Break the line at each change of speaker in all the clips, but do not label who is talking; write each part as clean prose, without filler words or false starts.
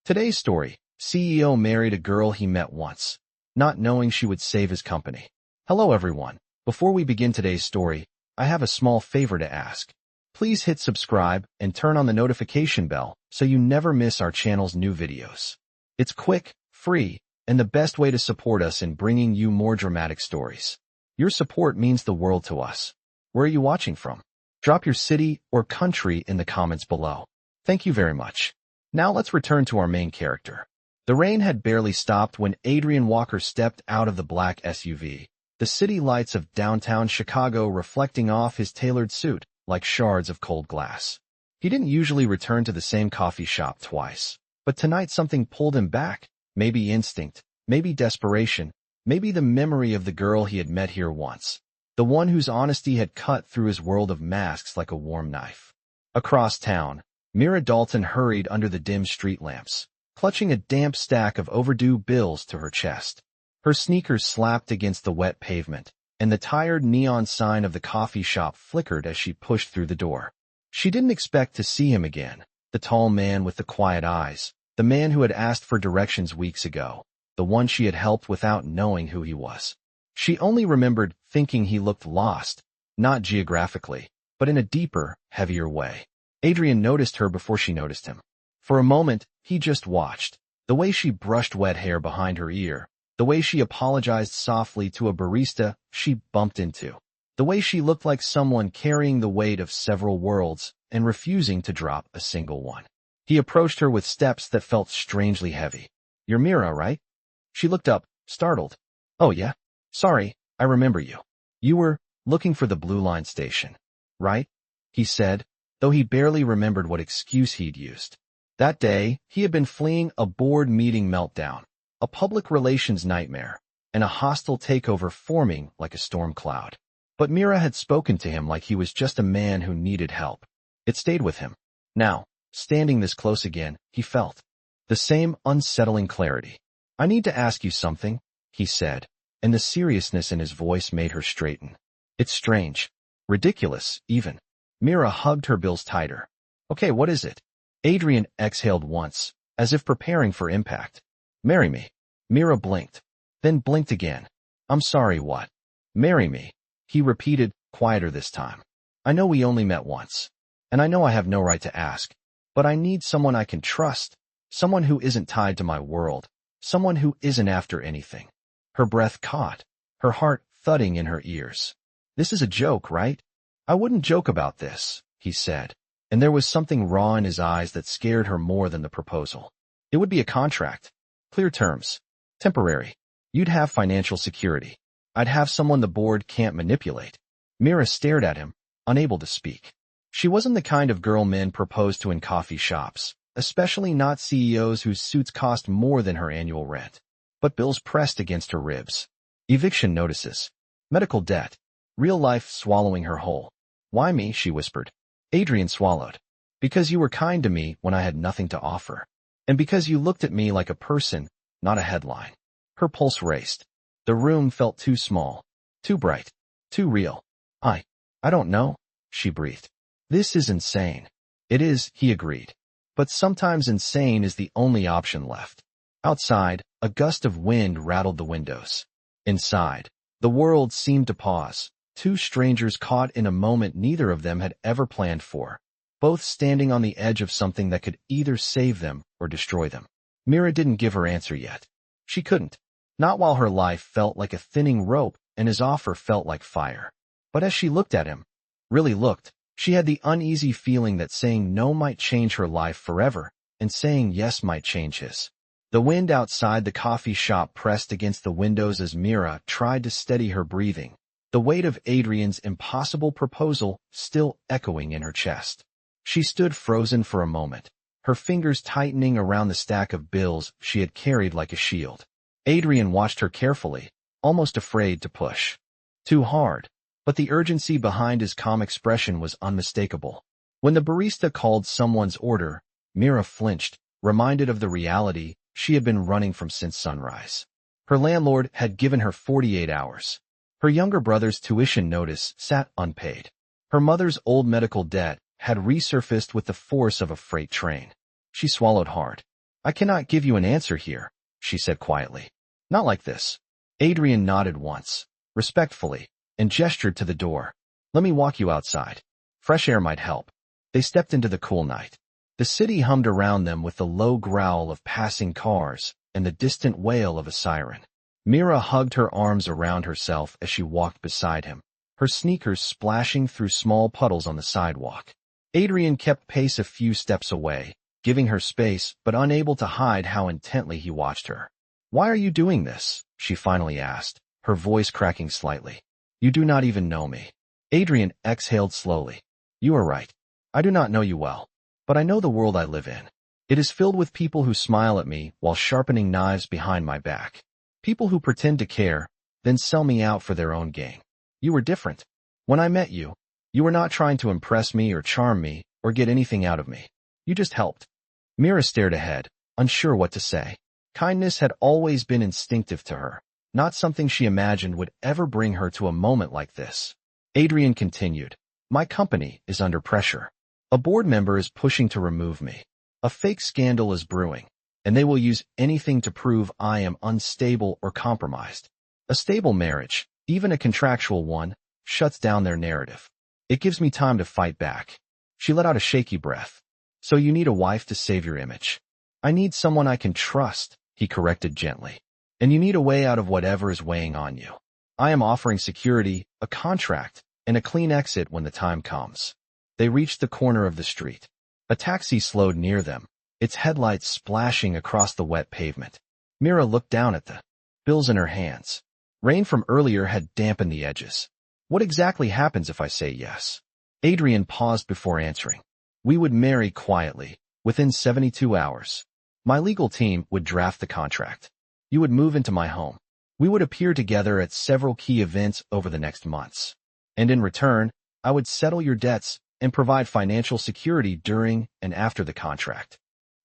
Today's story: CEO married a girl he met once, not knowing she would save his company. Hello everyone. Before we begin today's story, I have a small favor to ask. Please hit subscribe and turn on the notification bell so you never miss our channel's new videos. It's quick, free, and the best way to support us in bringing you more dramatic stories. Your support means the world to us. Where are you watching from? Drop your city or country in the comments below. Thank you very much. Now let's return to our main character. The rain had barely stopped when Adrian Walker stepped out of the black SUV, the city lights of downtown Chicago reflecting off his tailored suit like shards of cold glass. He didn't usually return to the same coffee shop twice, but tonight something pulled him back. Maybe instinct, maybe desperation, maybe the memory of the girl he had met here once, the one whose honesty had cut through his world of masks like a warm knife. Across town, Mira Dalton hurried under the dim street lamps, clutching a damp stack of overdue bills to her chest. Her sneakers slapped against the wet pavement, and the tired neon sign of the coffee shop flickered as she pushed through the door. She didn't expect to see him again, the tall man with the quiet eyes, the man who had asked for directions weeks ago, the one she had helped without knowing who he was. She only remembered thinking he looked lost, not geographically, but in a deeper, heavier way. Adrian noticed her before she noticed him. For a moment, he just watched. The way she brushed wet hair behind her ear, the way she apologized softly to a barista she bumped into, the way she looked like someone carrying the weight of several worlds and refusing to drop a single one. He approached her with steps that felt strangely heavy. "You're Mira, right?" She looked up, startled. "Oh yeah? Sorry, I remember you. You were looking for the Blue Line station, right?" he said, though he barely remembered what excuse he'd used. That day, he had been fleeing a board meeting meltdown, a public relations nightmare, and a hostile takeover forming like a storm cloud. But Mira had spoken to him like he was just a man who needed help. It stayed with him. Now, standing this close again, he felt the same unsettling clarity. "I need to ask you something," he said, and the seriousness in his voice made her straighten. "It's strange. Ridiculous, even." Mira hugged her bills tighter. "Okay, what is it?" Adrian exhaled once, as if preparing for impact. "Marry me." Mira blinked, then blinked again. "I'm sorry, what?" "Marry me," he repeated, quieter this time. "I know we only met once, and I know I have no right to ask, but I need someone I can trust, someone who isn't tied to my world, someone who isn't after anything." Her breath caught, her heart thudding in her ears. "This is a joke, right?" "I wouldn't joke about this," he said, and there was something raw in his eyes that scared her more than the proposal. "It would be a contract. Clear terms. Temporary. You'd have financial security. I'd have someone the board can't manipulate." Mira stared at him, unable to speak. She wasn't the kind of girl men propose to in coffee shops, especially not CEOs whose suits cost more than her annual rent. But bills pressed against her ribs. Eviction notices. Medical debt. Real life swallowing her whole. "Why me?" she whispered. Adrian swallowed. "Because you were kind to me when I had nothing to offer. And because you looked at me like a person, not a headline." Her pulse raced. The room felt too small, too bright, too real. I don't know," she breathed. "This is insane." "It is," he agreed. "But sometimes insane is the only option left." Outside, a gust of wind rattled the windows. Inside, the world seemed to pause. Two strangers caught in a moment neither of them had ever planned for, both standing on the edge of something that could either save them or destroy them. Mira didn't give her answer yet. She couldn't. Not while her life felt like a thinning rope and his offer felt like fire. But as she looked at him, really looked, she had the uneasy feeling that saying no might change her life forever, and saying yes might change his. The wind outside the coffee shop pressed against the windows as Mira tried to steady her breathing, the weight of Adrian's impossible proposal still echoing in her chest. She stood frozen for a moment, her fingers tightening around the stack of bills she had carried like a shield. Adrian watched her carefully, almost afraid to push too hard, but the urgency behind his calm expression was unmistakable. When the barista called someone's order, Mira flinched, reminded of the reality she had been running from since sunrise. Her landlord had given her 48 hours. Her younger brother's tuition notice sat unpaid. Her mother's old medical debt had resurfaced with the force of a freight train. She swallowed hard. I cannot give you an answer here, she said quietly. Not like this. Adrian nodded once, respectfully, and gestured to the door. Let me walk you outside. Fresh air might help. They stepped into the cool night. The city hummed around them with the low growl of passing cars and the distant wail of a siren. Mira hugged her arms around herself as she walked beside him, her sneakers splashing through small puddles on the sidewalk. Adrian kept pace a few steps away, giving her space but unable to hide how intently he watched her. Why are you doing this? She finally asked, her voice cracking slightly. You do not even know me. Adrian exhaled slowly. You are right. I do not know you well, but I know the world I live in. It is filled with people who smile at me while sharpening knives behind my back. People who pretend to care, then sell me out for their own gain. You were different. When I met you, you were not trying to impress me or charm me or get anything out of me. You just helped. Mira stared ahead, unsure what to say. Kindness had always been instinctive to her, not something she imagined would ever bring her to a moment like this. Adrian continued. My company is under pressure. A board member is pushing to remove me. A fake scandal is brewing, and they will use anything to prove I am unstable or compromised. A stable marriage, even a contractual one, shuts down their narrative. It gives me time to fight back. She let out a shaky breath. So you need a wife to save your image. I need someone I can trust, he corrected gently. And you need a way out of whatever is weighing on you. I am offering security, a contract, and a clean exit when the time comes. They reached the corner of the street. A taxi slowed near them, its headlights splashing across the wet pavement. Mira looked down at the bills in her hands. Rain from earlier had dampened the edges. What exactly happens if I say yes? Adrian paused before answering. We would marry quietly, within 72 hours. My legal team would draft the contract. You would move into my home. We would appear together at several key events over the next months. And in return, I would settle your debts and provide financial security during and after the contract.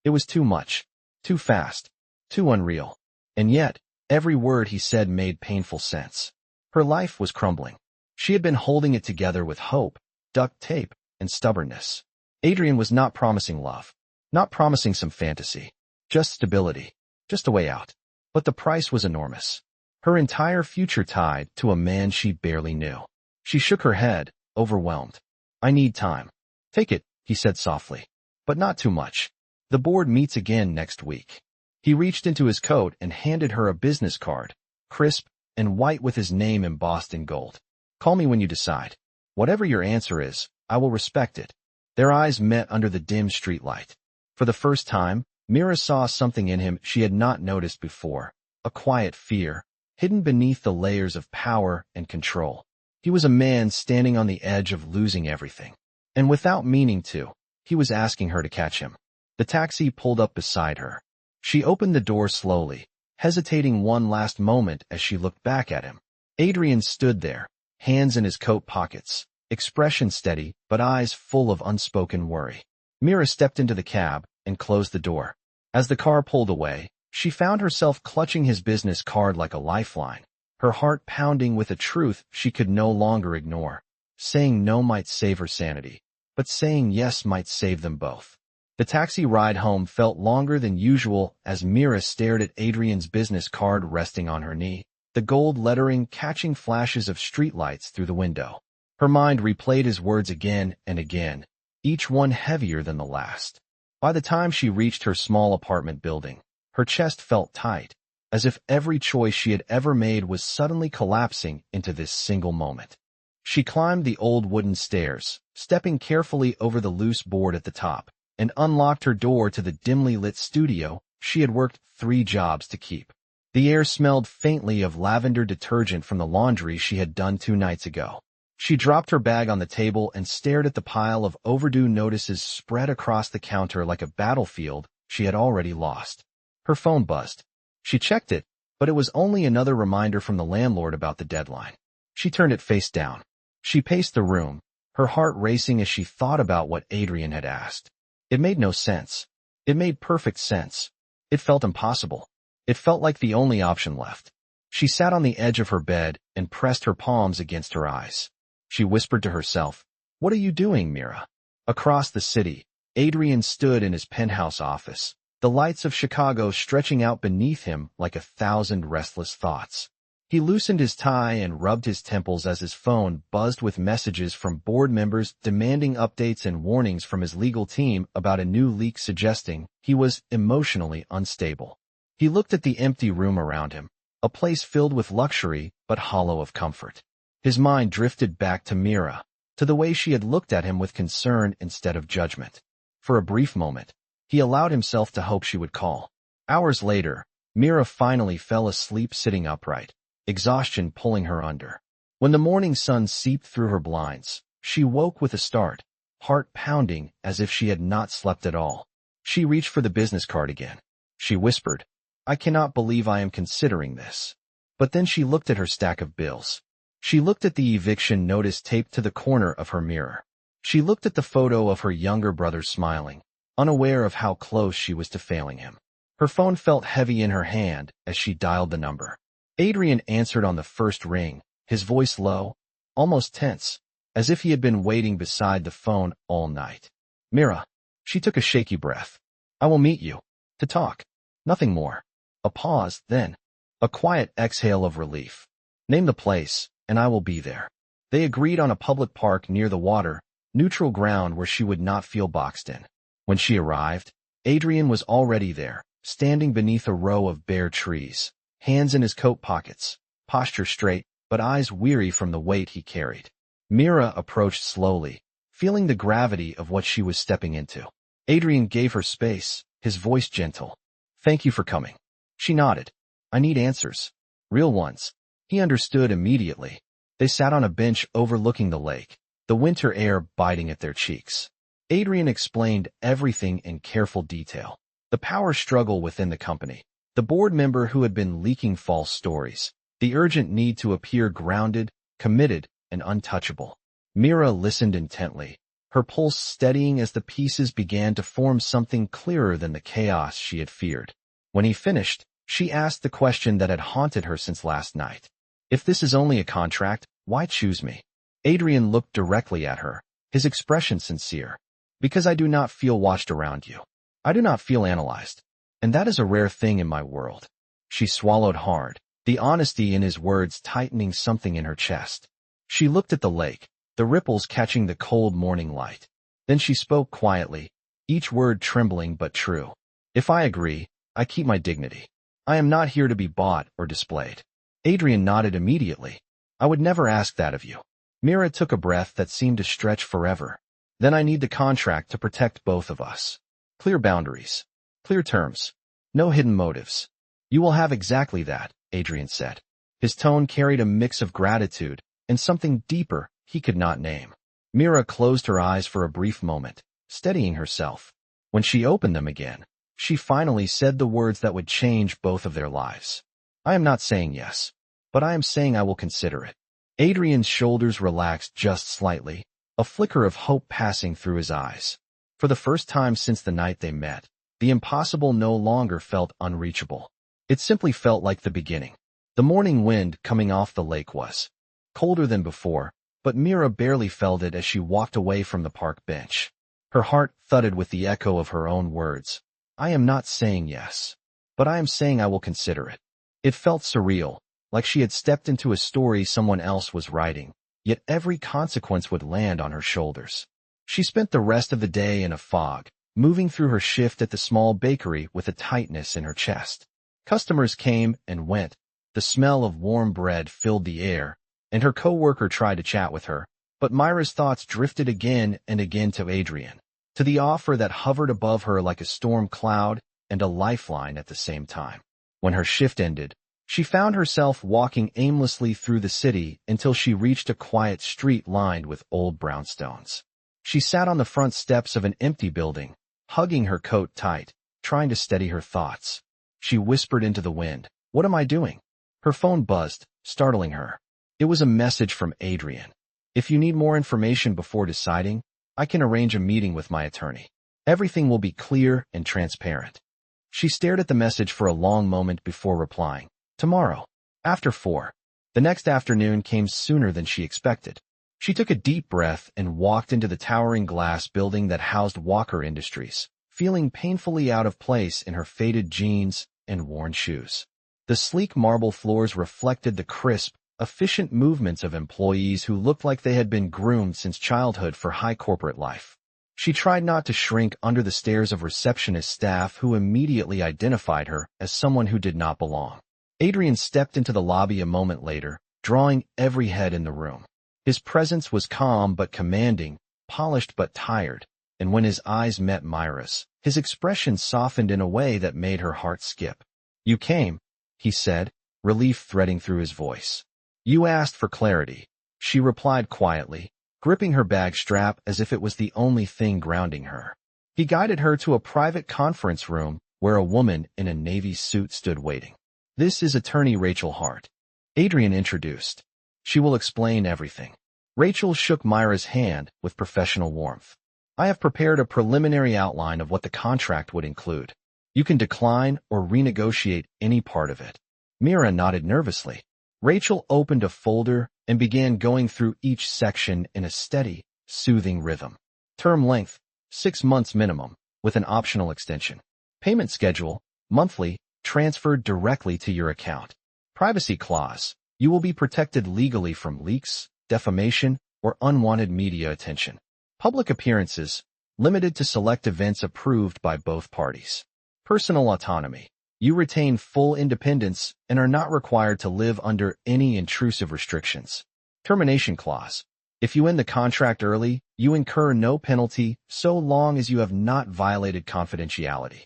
It was too much, too fast, too unreal. And yet, every word he said made painful sense. Her life was crumbling. She had been holding it together with hope, duct tape, and stubbornness. Adrian was not promising love, not promising some fantasy, just stability, just a way out. But the price was enormous. Her entire future tied to a man she barely knew. She shook her head, overwhelmed. I need time. Take it, he said softly. But not too much. The board meets again next week. He reached into his coat and handed her a business card, crisp and white with his name embossed in gold. Call me when you decide. Whatever your answer is, I will respect it. Their eyes met under the dim streetlight. For the first time, Mira saw something in him she had not noticed before, a quiet fear, hidden beneath the layers of power and control. He was a man standing on the edge of losing everything. And without meaning to, he was asking her to catch him. The taxi pulled up beside her. She opened the door slowly, hesitating one last moment as she looked back at him. Adrian stood there, hands in his coat pockets, expression steady but eyes full of unspoken worry. Mira stepped into the cab and closed the door. As the car pulled away, she found herself clutching his business card like a lifeline, her heart pounding with a truth she could no longer ignore. Saying no might save her sanity, but saying yes might save them both. The taxi ride home felt longer than usual as Mira stared at Adrian's business card resting on her knee, the gold lettering catching flashes of streetlights through the window. Her mind replayed his words again and again, each one heavier than the last. By the time she reached her small apartment building, her chest felt tight, as if every choice she had ever made was suddenly collapsing into this single moment. She climbed the old wooden stairs, stepping carefully over the loose board at the top, and unlocked her door to the dimly lit studio she had worked 3 jobs to keep. The air smelled faintly of lavender detergent from the laundry she had done 2 nights ago. She dropped her bag on the table and stared at the pile of overdue notices spread across the counter like a battlefield she had already lost. Her phone buzzed. She checked it, but it was only another reminder from the landlord about the deadline. She turned it face down. She paced the room, her heart racing as she thought about what Adrian had asked. It made no sense. It made perfect sense. It felt impossible. It felt like the only option left. She sat on the edge of her bed and pressed her palms against her eyes. She whispered to herself, "What are you doing, Mira?" Across the city, Adrian stood in his penthouse office, the lights of Chicago stretching out beneath him like 1,000 restless thoughts. He loosened his tie and rubbed his temples as his phone buzzed with messages from board members demanding updates and warnings from his legal team about a new leak suggesting he was emotionally unstable. He looked at the empty room around him, a place filled with luxury but hollow of comfort. His mind drifted back to Mira, to the way she had looked at him with concern instead of judgment. For a brief moment, he allowed himself to hope she would call. Hours later, Mira finally fell asleep sitting upright, exhaustion pulling her under. When the morning sun seeped through her blinds, she woke with a start, heart pounding as if she had not slept at all. She reached for the business card again. She whispered, "I cannot believe I am considering this." But then she looked at her stack of bills. She looked at the eviction notice taped to the corner of her mirror. She looked at the photo of her younger brother smiling, unaware of how close she was to failing him. Her phone felt heavy in her hand as she dialed the number. Adrian answered on the first ring, his voice low, almost tense, as if he had been waiting beside the phone all night. "Mira." She took a shaky breath. "I will meet you. To talk. Nothing more." A pause, then a quiet exhale of relief. "Name the place, and I will be there." They agreed on a public park near the water, neutral ground where she would not feel boxed in. When she arrived, Adrian was already there, standing beneath a row of bare trees, hands in his coat pockets, posture straight, but eyes weary from the weight he carried. Mira approached slowly, feeling the gravity of what she was stepping into. Adrian gave her space, his voice gentle. "Thank you for coming." She nodded. "I need answers. Real ones." He understood immediately. They sat on a bench overlooking the lake, the winter air biting at their cheeks. Adrian explained everything in careful detail. The power struggle within the company, the board member who had been leaking false stories, the urgent need to appear grounded, committed, and untouchable. Mira listened intently, her pulse steadying as the pieces began to form something clearer than the chaos she had feared. When he finished, she asked the question that had haunted her since last night. "If this is only a contract, why choose me?" Adrian looked directly at her, his expression sincere. "Because I do not feel watched around you. I do not feel analyzed. And that is a rare thing in my world." She swallowed hard, the honesty in his words tightening something in her chest. She looked at the lake, the ripples catching the cold morning light. Then she spoke quietly, each word trembling but true. "If I agree, I keep my dignity. I am not here to be bought or displayed." Adrian nodded immediately. "I would never ask that of you." Mira took a breath that seemed to stretch forever. "Then I need the contract to protect both of us. Clear boundaries. Clear terms. No hidden motives." "You will have exactly that," Adrian said. His tone carried a mix of gratitude and something deeper he could not name. Mira closed her eyes for a brief moment, steadying herself. When she opened them again, she finally said the words that would change both of their lives. "I am not saying yes, but I am saying I will consider it." Adrian's shoulders relaxed just slightly, a flicker of hope passing through his eyes. For the first time since the night they met, the impossible no longer felt unreachable. It simply felt like the beginning. The morning wind coming off the lake was colder than before, but Mira barely felt it as she walked away from the park bench. Her heart thudded with the echo of her own words. "I am not saying yes, but I am saying I will consider it." It felt surreal, like she had stepped into a story someone else was writing, yet every consequence would land on her shoulders. She spent the rest of the day in a fog, moving through her shift at the small bakery with a tightness in her chest. Customers came and went, the smell of warm bread filled the air, and her coworker tried to chat with her, but Myra's thoughts drifted again and again to Adrian, to the offer that hovered above her like a storm cloud and a lifeline at the same time. When her shift ended, she found herself walking aimlessly through the city until she reached a quiet street lined with old brownstones. She sat on the front steps of an empty building, hugging her coat tight, trying to steady her thoughts. She whispered into the wind, "What am I doing?" Her phone buzzed, startling her. It was a message from Adrian. "If you need more information before deciding, I can arrange a meeting with my attorney. Everything will be clear and transparent." She stared at the message for a long moment before replying, "Tomorrow, after 4. The next afternoon came sooner than she expected. She took a deep breath and walked into the towering glass building that housed Walker Industries, feeling painfully out of place in her faded jeans and worn shoes. The sleek marble floors reflected the crisp, efficient movements of employees who looked like they had been groomed since childhood for high corporate life. She tried not to shrink under the stares of receptionist staff who immediately identified her as someone who did not belong. Adrian stepped into the lobby a moment later, drawing every head in the room. His presence was calm but commanding, polished but tired, and when his eyes met Mira's, his expression softened in a way that made her heart skip. "You came," he said, relief threading through his voice. "You asked for clarity," she replied quietly, gripping her bag strap as if it was the only thing grounding her. He guided her to a private conference room where a woman in a navy suit stood waiting. "This is attorney Rachel Hart," Adrian introduced. "She will explain everything." Rachel shook Mira's hand with professional warmth. "I have prepared a preliminary outline of what the contract would include. You can decline or renegotiate any part of it." Mira nodded nervously. Rachel opened a folder and began going through each section in a steady, soothing rhythm. Term length, 6 months minimum, with an optional extension. Payment schedule, monthly, transferred directly to your account. Privacy clause, you will be protected legally from leaks, defamation, or unwanted media attention. Public appearances, limited to select events approved by both parties. Personal autonomy. You retain full independence and are not required to live under any intrusive restrictions. Termination clause. If you end the contract early, you incur no penalty so long as you have not violated confidentiality.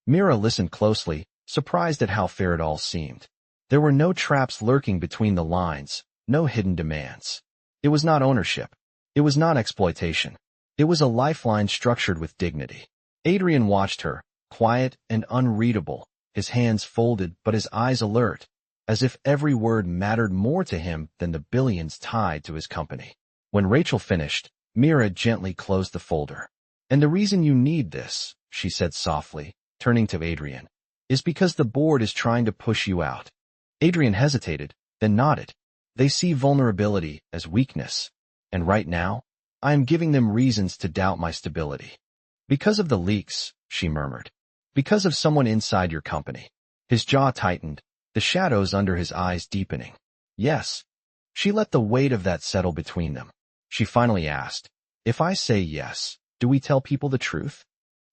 Mira listened closely, surprised at how fair it all seemed. There were no traps lurking between the lines, no hidden demands. It was not ownership. It was not exploitation. It was a lifeline structured with dignity. Adrian watched her, quiet and unreadable, his hands folded but his eyes alert, as if every word mattered more to him than the billions tied to his company. When Rachel finished, Mira gently closed the folder. "And the reason you need this," she said softly, turning to Adrian, "is because the board is trying to push you out." Adrian hesitated, then nodded. "They see vulnerability as weakness, and right now, I am giving them reasons to doubt my stability." "Because of the leaks," she murmured. "Because of someone inside your company." His jaw tightened, the shadows under his eyes deepening. "Yes." She let the weight of that settle between them. She finally asked, "If I say yes, do we tell people the truth?"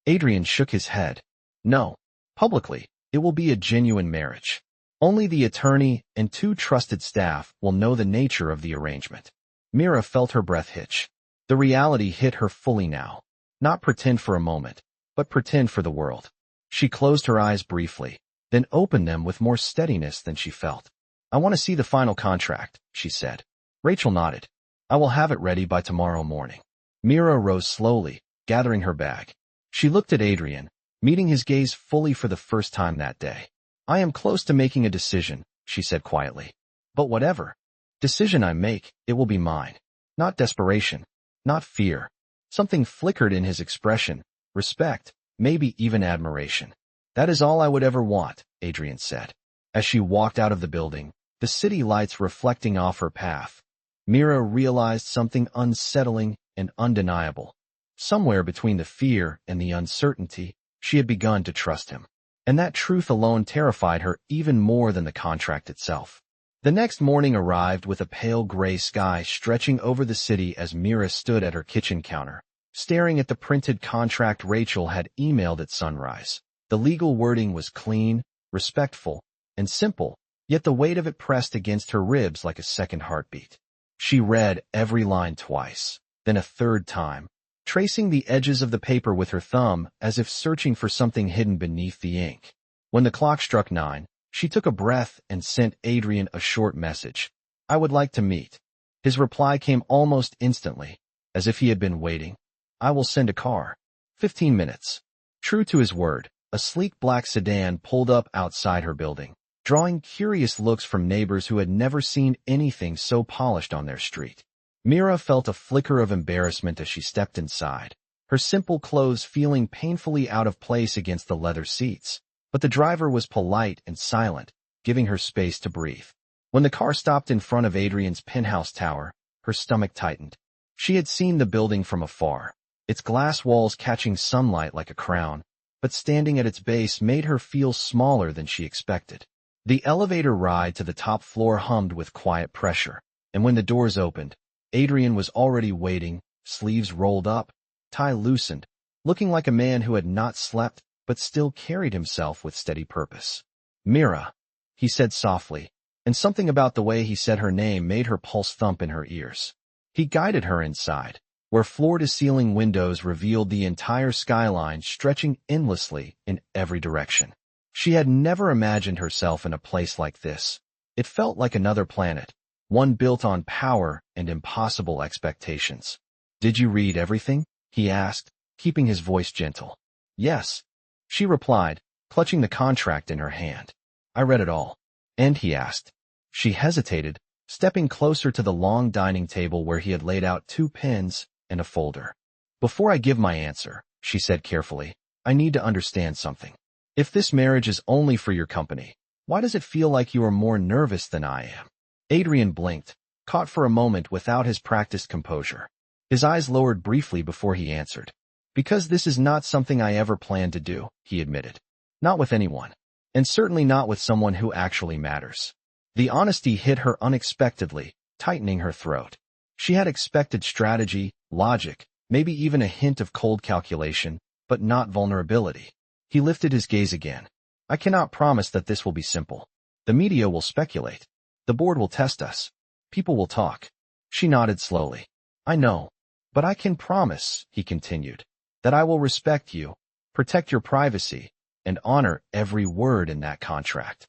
Adrian shook his head. "No. Publicly, it will be a genuine marriage. Only the attorney and 2 trusted staff will know the nature of the arrangement." Mira felt her breath hitch. The reality hit her fully now. Not pretend for a moment, but pretend for the world. She closed her eyes briefly, then opened them with more steadiness than she felt. "I want to see the final contract," she said. Rachel nodded. "I will have it ready by tomorrow morning." Mira rose slowly, gathering her bag. She looked at Adrian, meeting his gaze fully for the first time that day. "I am close to making a decision," she said quietly. "But whatever decision I make, it will be mine. Not desperation, not fear." Something flickered in his expression, respect, maybe even admiration. "That is all I would ever want," Adrian said. As she walked out of the building, the city lights reflecting off her path, Mira realized something unsettling and undeniable. Somewhere between the fear and the uncertainty, she had begun to trust him. And that truth alone terrified her even more than the contract itself. The next morning arrived with a pale gray sky stretching over the city as Mira stood at her kitchen counter, staring at the printed contract Rachel had emailed at sunrise. The legal wording was clean, respectful, and simple, yet the weight of it pressed against her ribs like a second heartbeat. She read every line twice, then a third time, tracing the edges of the paper with her thumb as if searching for something hidden beneath the ink. When the clock struck 9, she took a breath and sent Adrian a short message. "I would like to meet." His reply came almost instantly, as if he had been waiting. "I will send a car. 15 minutes." True to his word, a sleek black sedan pulled up outside her building, drawing curious looks from neighbors who had never seen anything so polished on their street. Mira felt a flicker of embarrassment as she stepped inside, her simple clothes feeling painfully out of place against the leather seats. But the driver was polite and silent, giving her space to breathe. When the car stopped in front of Adrian's penthouse tower, her stomach tightened. She had seen the building from afar, its glass walls catching sunlight like a crown, but standing at its base made her feel smaller than she expected. The elevator ride to the top floor hummed with quiet pressure, and when the doors opened, Adrian was already waiting, sleeves rolled up, tie loosened, looking like a man who had not slept but still carried himself with steady purpose. "Mira," he said softly, and something about the way he said her name made her pulse thump in her ears. He guided her inside, where floor-to-ceiling windows revealed the entire skyline stretching endlessly in every direction. She had never imagined herself in a place like this. It felt like another planet, one built on power and impossible expectations. "Did you read everything?" he asked, keeping his voice gentle. "Yes," she replied, clutching the contract in her hand. "I read it all." "And?" he asked. She hesitated, stepping closer to the long dining table where he had laid out 2 pens and a folder. "Before I give my answer," she said carefully, "I need to understand something. If this marriage is only for your company, why does it feel like you are more nervous than I am?" Adrian blinked, caught for a moment without his practiced composure. His eyes lowered briefly before he answered. "Because this is not something I ever planned to do," he admitted. "Not with anyone. And certainly not with someone who actually matters." The honesty hit her unexpectedly, tightening her throat. She had expected strategy, logic, maybe even a hint of cold calculation, but not vulnerability. He lifted his gaze again. "I cannot promise that this will be simple. The media will speculate. The board will test us. People will talk." She nodded slowly. "I know. But I can promise," he continued, "that I will respect you, protect your privacy, and honor every word in that contract."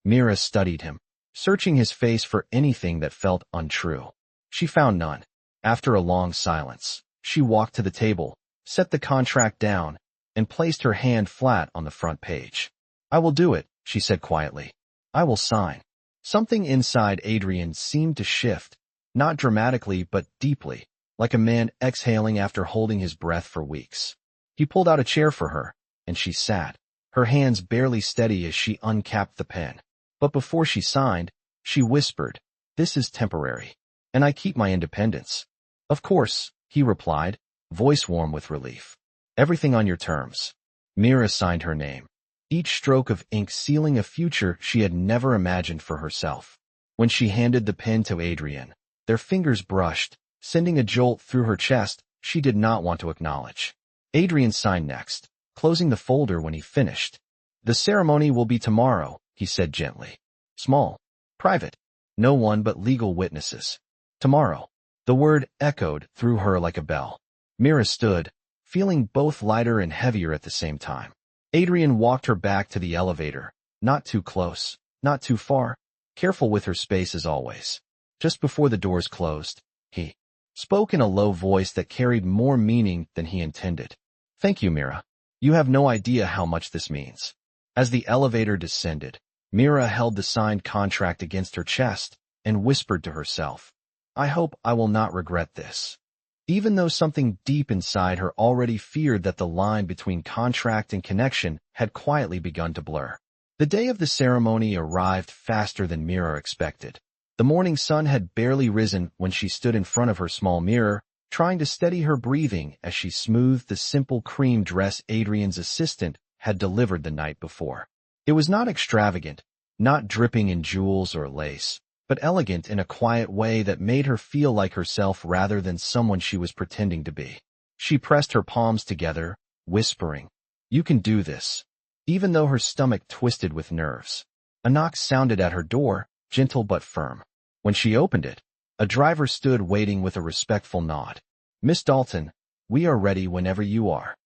Mira studied him, searching his face for anything that felt untrue. She found none. After a long silence, she walked to the table, set the contract down, and placed her hand flat on the front page. "I will do it," she said quietly. "I will sign." Something inside Adrian seemed to shift, not dramatically but deeply, like a man exhaling after holding his breath for weeks. He pulled out a chair for her, and she sat, her hands barely steady as she uncapped the pen. But before she signed, she whispered, "This is temporary, and I keep my independence." "Of course," he replied, voice warm with relief. "Everything on your terms." Mira signed her name, each stroke of ink sealing a future she had never imagined for herself. When she handed the pen to Adrian, their fingers brushed, sending a jolt through her chest she did not want to acknowledge. Adrian signed next, closing the folder when he finished. "The ceremony will be tomorrow," he said gently. "Small. Private. No one but legal witnesses. Tomorrow." The word echoed through her like a bell. Mira stood, feeling both lighter and heavier at the same time. Adrian walked her back to the elevator, not too close, not too far, careful with her space as always. Just before the doors closed, he spoke in a low voice that carried more meaning than he intended. "Thank you, Mira. You have no idea how much this means." As the elevator descended, Mira held the signed contract against her chest and whispered to herself, "I hope I will not regret this." Even though something deep inside her already feared that the line between contract and connection had quietly begun to blur. The day of the ceremony arrived faster than Mira expected. The morning sun had barely risen when she stood in front of her small mirror, trying to steady her breathing as she smoothed the simple cream dress Adrian's assistant had delivered the night before. It was not extravagant, not dripping in jewels or lace, but elegant in a quiet way that made her feel like herself rather than someone she was pretending to be. She pressed her palms together, whispering, "You can do this," even though her stomach twisted with nerves. A knock sounded at her door, gentle but firm. When she opened it, a driver stood waiting with a respectful nod. "Miss Dalton, we are ready whenever you are."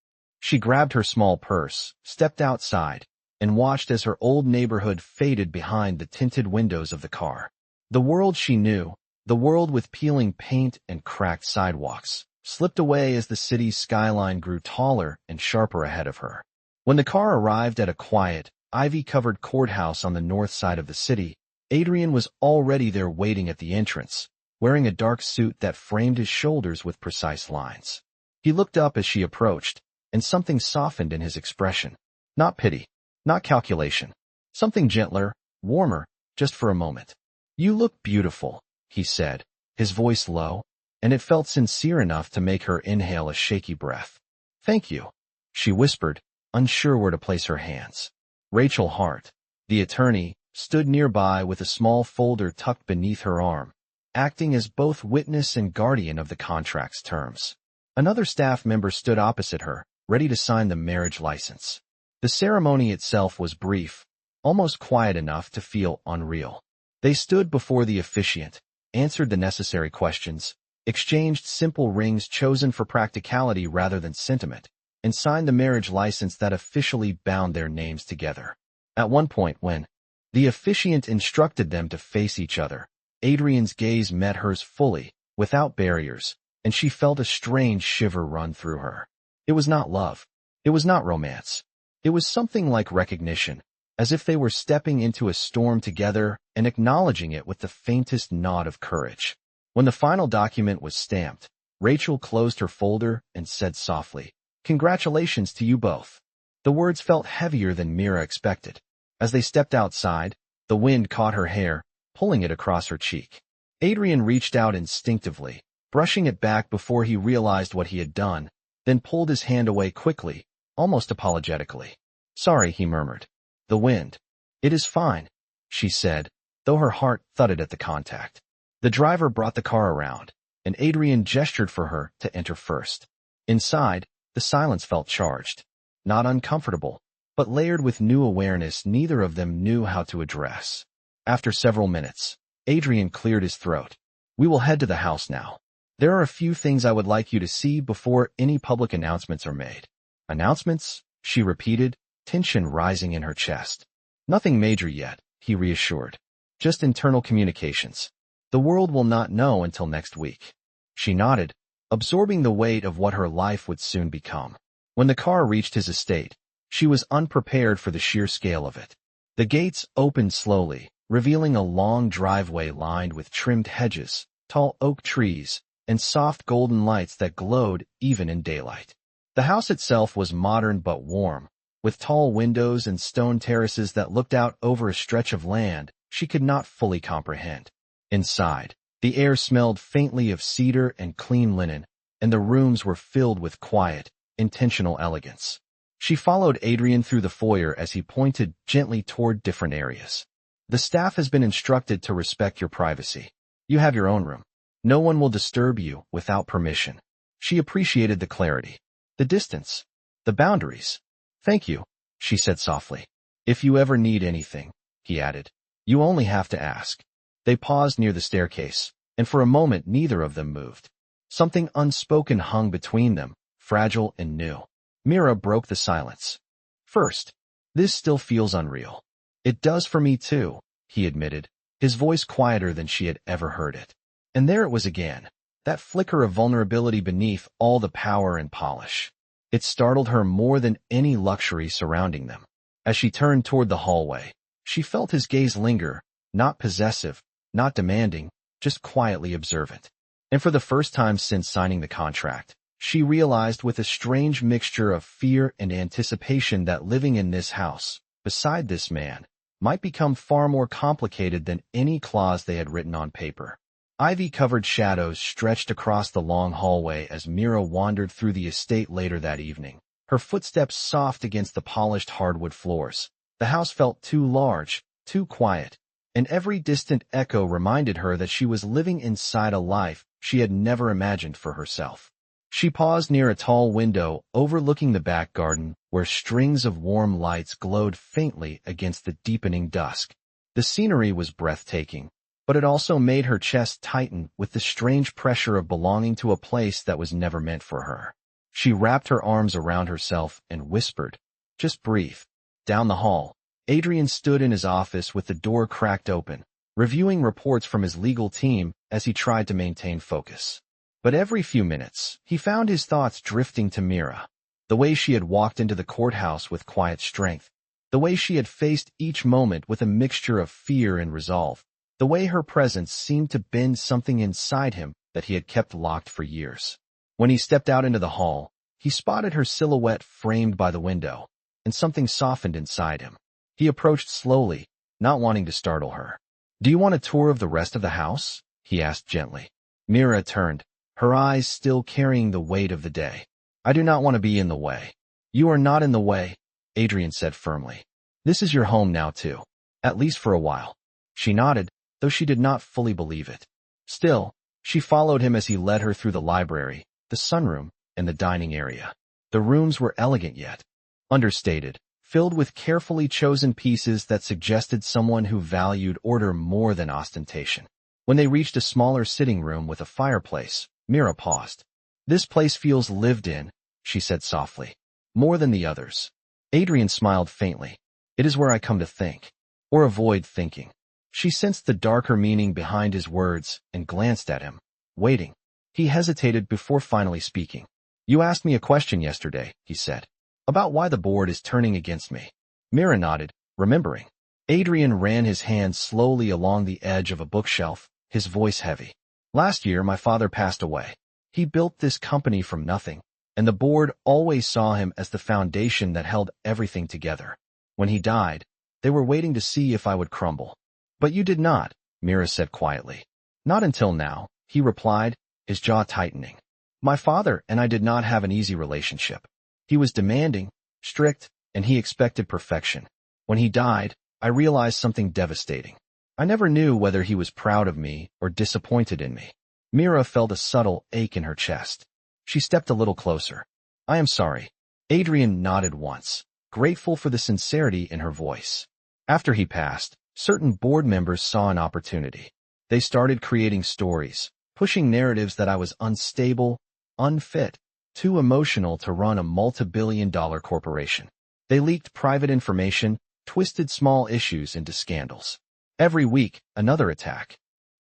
She grabbed her small purse, stepped outside, and watched as her old neighborhood faded behind the tinted windows of the car. The world she knew, the world with peeling paint and cracked sidewalks, slipped away as the city's skyline grew taller and sharper ahead of her. When the car arrived at a quiet, ivy-covered courthouse on the north side of the city, Adrian was already there waiting at the entrance, wearing a dark suit that framed his shoulders with precise lines. He looked up as she approached, and something softened in his expression. Not pity, not calculation. Something gentler, warmer, just for a moment. "You look beautiful," he said, his voice low, and it felt sincere enough to make her inhale a shaky breath. "Thank you," she whispered, unsure where to place her hands. Rachel Hart, the attorney, stood nearby with a small folder tucked beneath her arm, acting as both witness and guardian of the contract's terms. Another staff member stood opposite her, ready to sign the marriage license. The ceremony itself was brief, almost quiet enough to feel unreal. They stood before the officiant, answered the necessary questions, exchanged simple rings chosen for practicality rather than sentiment, and signed the marriage license that officially bound their names together. At one point when the officiant instructed them to face each other, Adrian's gaze met hers fully, without barriers, and she felt a strange shiver run through her. It was not love. It was not romance. It was something like recognition, as if they were stepping into a storm together and acknowledging it with the faintest nod of courage. When the final document was stamped, Rachel closed her folder and said softly, "Congratulations to you both." The words felt heavier than Mira expected. As they stepped outside, the wind caught her hair, pulling it across her cheek. Adrian reached out instinctively, brushing it back before he realized what he had done, then pulled his hand away quickly, almost apologetically. "Sorry," he murmured. "The wind." "It is fine," she said, though her heart thudded at the contact. The driver brought the car around, and Adrian gestured for her to enter first. Inside, the silence felt charged, not uncomfortable, but layered with new awareness neither of them knew how to address. After several minutes, Adrian cleared his throat. "We will head to the house now. There are a few things I would like you to see before any public announcements are made." "Announcements?" she repeated, tension rising in her chest. "Nothing major yet," he reassured. "Just internal communications. The world will not know until next week." She nodded, absorbing the weight of what her life would soon become. When the car reached his estate, she was unprepared for the sheer scale of it. The gates opened slowly, revealing a long driveway lined with trimmed hedges, tall oak trees, and soft golden lights that glowed even in daylight. The house itself was modern but warm, with tall windows and stone terraces that looked out over a stretch of land she could not fully comprehend. Inside, the air smelled faintly of cedar and clean linen, and the rooms were filled with quiet, intentional elegance. She followed Adrian through the foyer as he pointed gently toward different areas. "The staff has been instructed to respect your privacy. You have your own room. No one will disturb you without permission." She appreciated the clarity, the distance, the boundaries. "Thank you," she said softly. "If you ever need anything," he added, "you only have to ask." They paused near the staircase, and for a moment neither of them moved. Something unspoken hung between them, fragile and new. Mira broke the silence. "First, this still feels unreal." "It does for me too," he admitted, his voice quieter than she had ever heard it. And there it was again, that flicker of vulnerability beneath all the power and polish. It startled her more than any luxury surrounding them. As she turned toward the hallway, she felt his gaze linger, not possessive, not demanding, just quietly observant. And for the first time since signing the contract, she realized with a strange mixture of fear and anticipation that living in this house, beside this man, might become far more complicated than any clause they had written on paper. Ivy-covered shadows stretched across the long hallway as Mira wandered through the estate later that evening, her footsteps soft against the polished hardwood floors. The house felt too large, too quiet, and every distant echo reminded her that she was living inside a life she had never imagined for herself. She paused near a tall window overlooking the back garden, where strings of warm lights glowed faintly against the deepening dusk. The scenery was breathtaking, but it also made her chest tighten with the strange pressure of belonging to a place that was never meant for her. She wrapped her arms around herself and whispered, "Just breathe." Down the hall, Adrian stood in his office with the door cracked open, reviewing reports from his legal team as he tried to maintain focus. But every few minutes, he found his thoughts drifting to Mira, the way she had walked into the courthouse with quiet strength, the way she had faced each moment with a mixture of fear and resolve, the way her presence seemed to bend something inside him that he had kept locked for years. When he stepped out into the hall, he spotted her silhouette framed by the window, and something softened inside him. He approached slowly, not wanting to startle her. "Do you want a tour of the rest of the house?" he asked gently. Mira turned, her eyes still carrying the weight of the day. "I do not want to be in the way." "You are not in the way," Adrian said firmly. This is your home now too. At least for a while. She nodded, though she did not fully believe it. Still, she followed him as he led her through the library, the sunroom, and the dining area. The rooms were elegant yet understated, filled with carefully chosen pieces that suggested someone who valued order more than ostentation. When they reached a smaller sitting room with a fireplace, Mira paused. This place feels lived in, she said softly. More than the others. Adrian smiled faintly. It is where I come to think. Or avoid thinking. She sensed the darker meaning behind his words and glanced at him, waiting. He hesitated before finally speaking. You asked me a question yesterday, he said. About why the board is turning against me. Mira nodded, remembering. Adrian ran his hand slowly along the edge of a bookshelf, his voice heavy. Last year my father passed away. He built this company from nothing, and the board always saw him as the foundation that held everything together. When he died, they were waiting to see if I would crumble. But you did not, Mira said quietly. Not until now, he replied, his jaw tightening. My father and I did not have an easy relationship. He was demanding, strict, and he expected perfection. When he died, I realized something devastating. I never knew whether he was proud of me or disappointed in me. Mira felt a subtle ache in her chest. She stepped a little closer. I am sorry. Adrian nodded once, grateful for the sincerity in her voice. After he passed, certain board members saw an opportunity. They started creating stories, pushing narratives that I was unstable, unfit, too emotional to run a multi-billion-dollar corporation. They leaked private information, twisted small issues into scandals. Every week, another attack.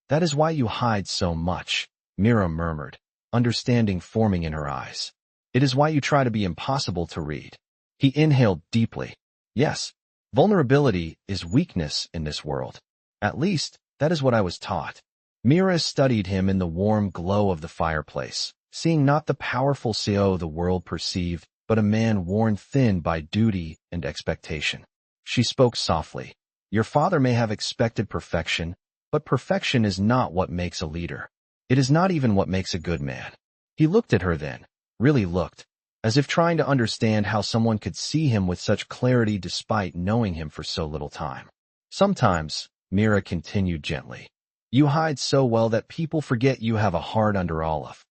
That is why you hide so much, Mira murmured, understanding forming in her eyes. It is why you try to be impossible to read. He inhaled deeply. Yes, vulnerability is weakness in this world. At least, that is what I was taught. Mira studied him in the warm glow of the fireplace, seeing not the powerful CEO the world perceived, but a man worn thin by duty and expectation. She spoke softly. Your father may have expected perfection, but perfection is not what makes a leader. It is not even what makes a good man. He looked at her then, really looked, as if trying to understand how someone could see him with such clarity despite knowing him for so little time. Sometimes, Mira continued gently, you hide so well that people forget you have a heart under all of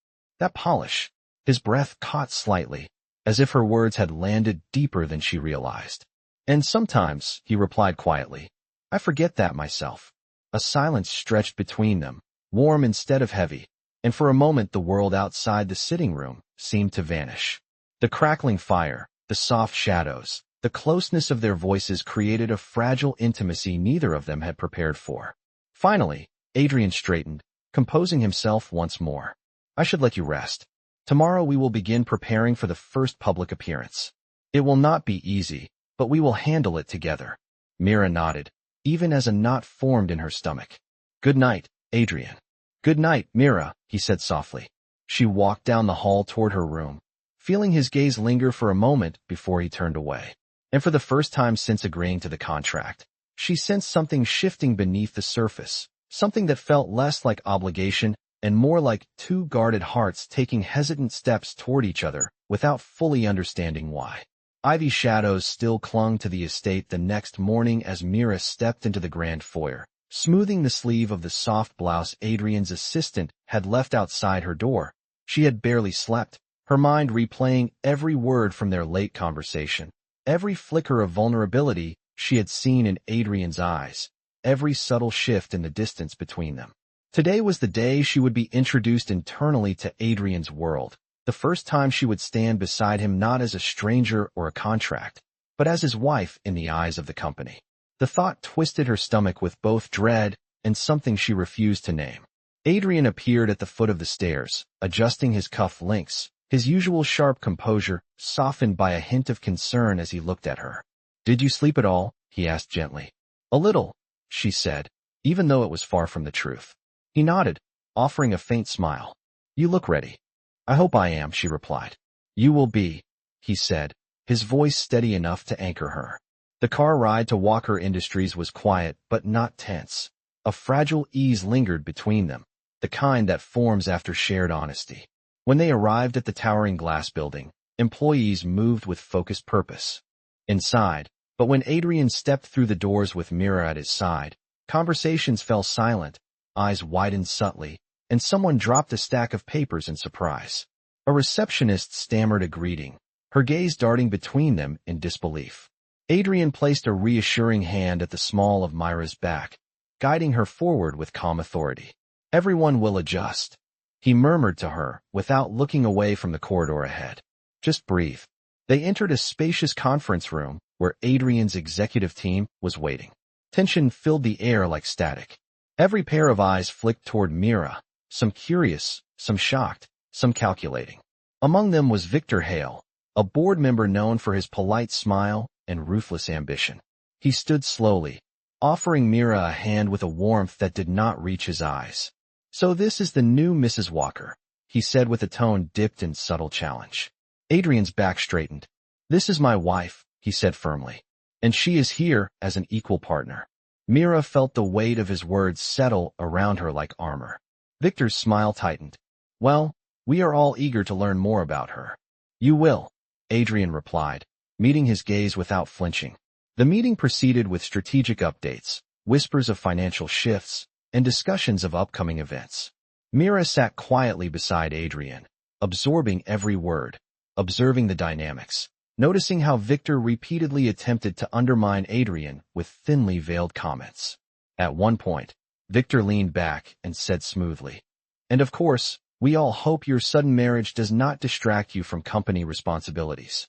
that polish. His breath caught slightly, as if her words had landed deeper than she realized. And sometimes, he replied quietly, I forget that myself. A silence stretched between them, warm instead of heavy, and for a moment the world outside the sitting room seemed to vanish. The crackling fire, the soft shadows, the closeness of their voices created a fragile intimacy neither of them had prepared for. Finally, Adrian straightened, composing himself once more. I should let you rest. Tomorrow we will begin preparing for the first public appearance. It will not be easy, but we will handle it together. Mira nodded, even as a knot formed in her stomach. Good night, Adrian. Good night, Mira, he said softly. She walked down the hall toward her room, feeling his gaze linger for a moment before he turned away. And for the first time since agreeing to the contract, she sensed something shifting beneath the surface, something that felt less like obligation and more like two guarded hearts taking hesitant steps toward each other without fully understanding why. Ivy shadows still clung to the estate the next morning as Mira stepped into the grand foyer, smoothing the sleeve of the soft blouse Adrian's assistant had left outside her door. She had barely slept, her mind replaying every word from their late conversation, every flicker of vulnerability she had seen in Adrian's eyes, every subtle shift in the distance between them. Today was the day she would be introduced internally to Adrian's world. The first time she would stand beside him not as a stranger or a contract, but as his wife in the eyes of the company. The thought twisted her stomach with both dread and something she refused to name. Adrian appeared at the foot of the stairs, adjusting his cuff links, his usual sharp composure softened by a hint of concern as he looked at her. Did you sleep at all? He asked gently. A little, she said, even though it was far from the truth. He nodded, offering a faint smile. You look ready. I hope I am, she replied. You will be, he said, his voice steady enough to anchor her. The car ride to Walker Industries was quiet but not tense. A fragile ease lingered between them, the kind that forms after shared honesty. When they arrived at the towering glass building, employees moved with focused purpose. inside, but when Adrian stepped through the doors with Mira at his side, conversations fell silent, eyes widened subtly, and someone dropped a stack of papers in surprise. A receptionist stammered a greeting, her gaze darting between them in disbelief. Adrian placed a reassuring hand at the small of Mira's back, guiding her forward with calm authority. "Everyone will adjust," he murmured to her without looking away from the corridor ahead. "Just breathe." They entered a spacious conference room where Adrian's executive team was waiting. Tension filled the air like static. Every pair of eyes flicked toward Mira, some curious, some shocked, some calculating. Among them was Victor Hale, a board member known for his polite smile and ruthless ambition. He stood slowly, offering Mira a hand with a warmth that did not reach his eyes. "So this is the new Mrs. Walker," he said with a tone dipped in subtle challenge. Adrian's back straightened. "This is my wife," he said firmly, "and she is here as an equal partner." Mira felt the weight of his words settle around her like armor. Victor's smile tightened. "Well, we are all eager to learn more about her." "You will," Adrian replied, meeting his gaze without flinching. The meeting proceeded with strategic updates, whispers of financial shifts, and discussions of upcoming events. Mira sat quietly beside Adrian, absorbing every word, observing the dynamics, noticing how Victor repeatedly attempted to undermine Adrian with thinly veiled comments. At one point, Victor leaned back and said smoothly, "And of course, we all hope your sudden marriage does not distract you from company responsibilities."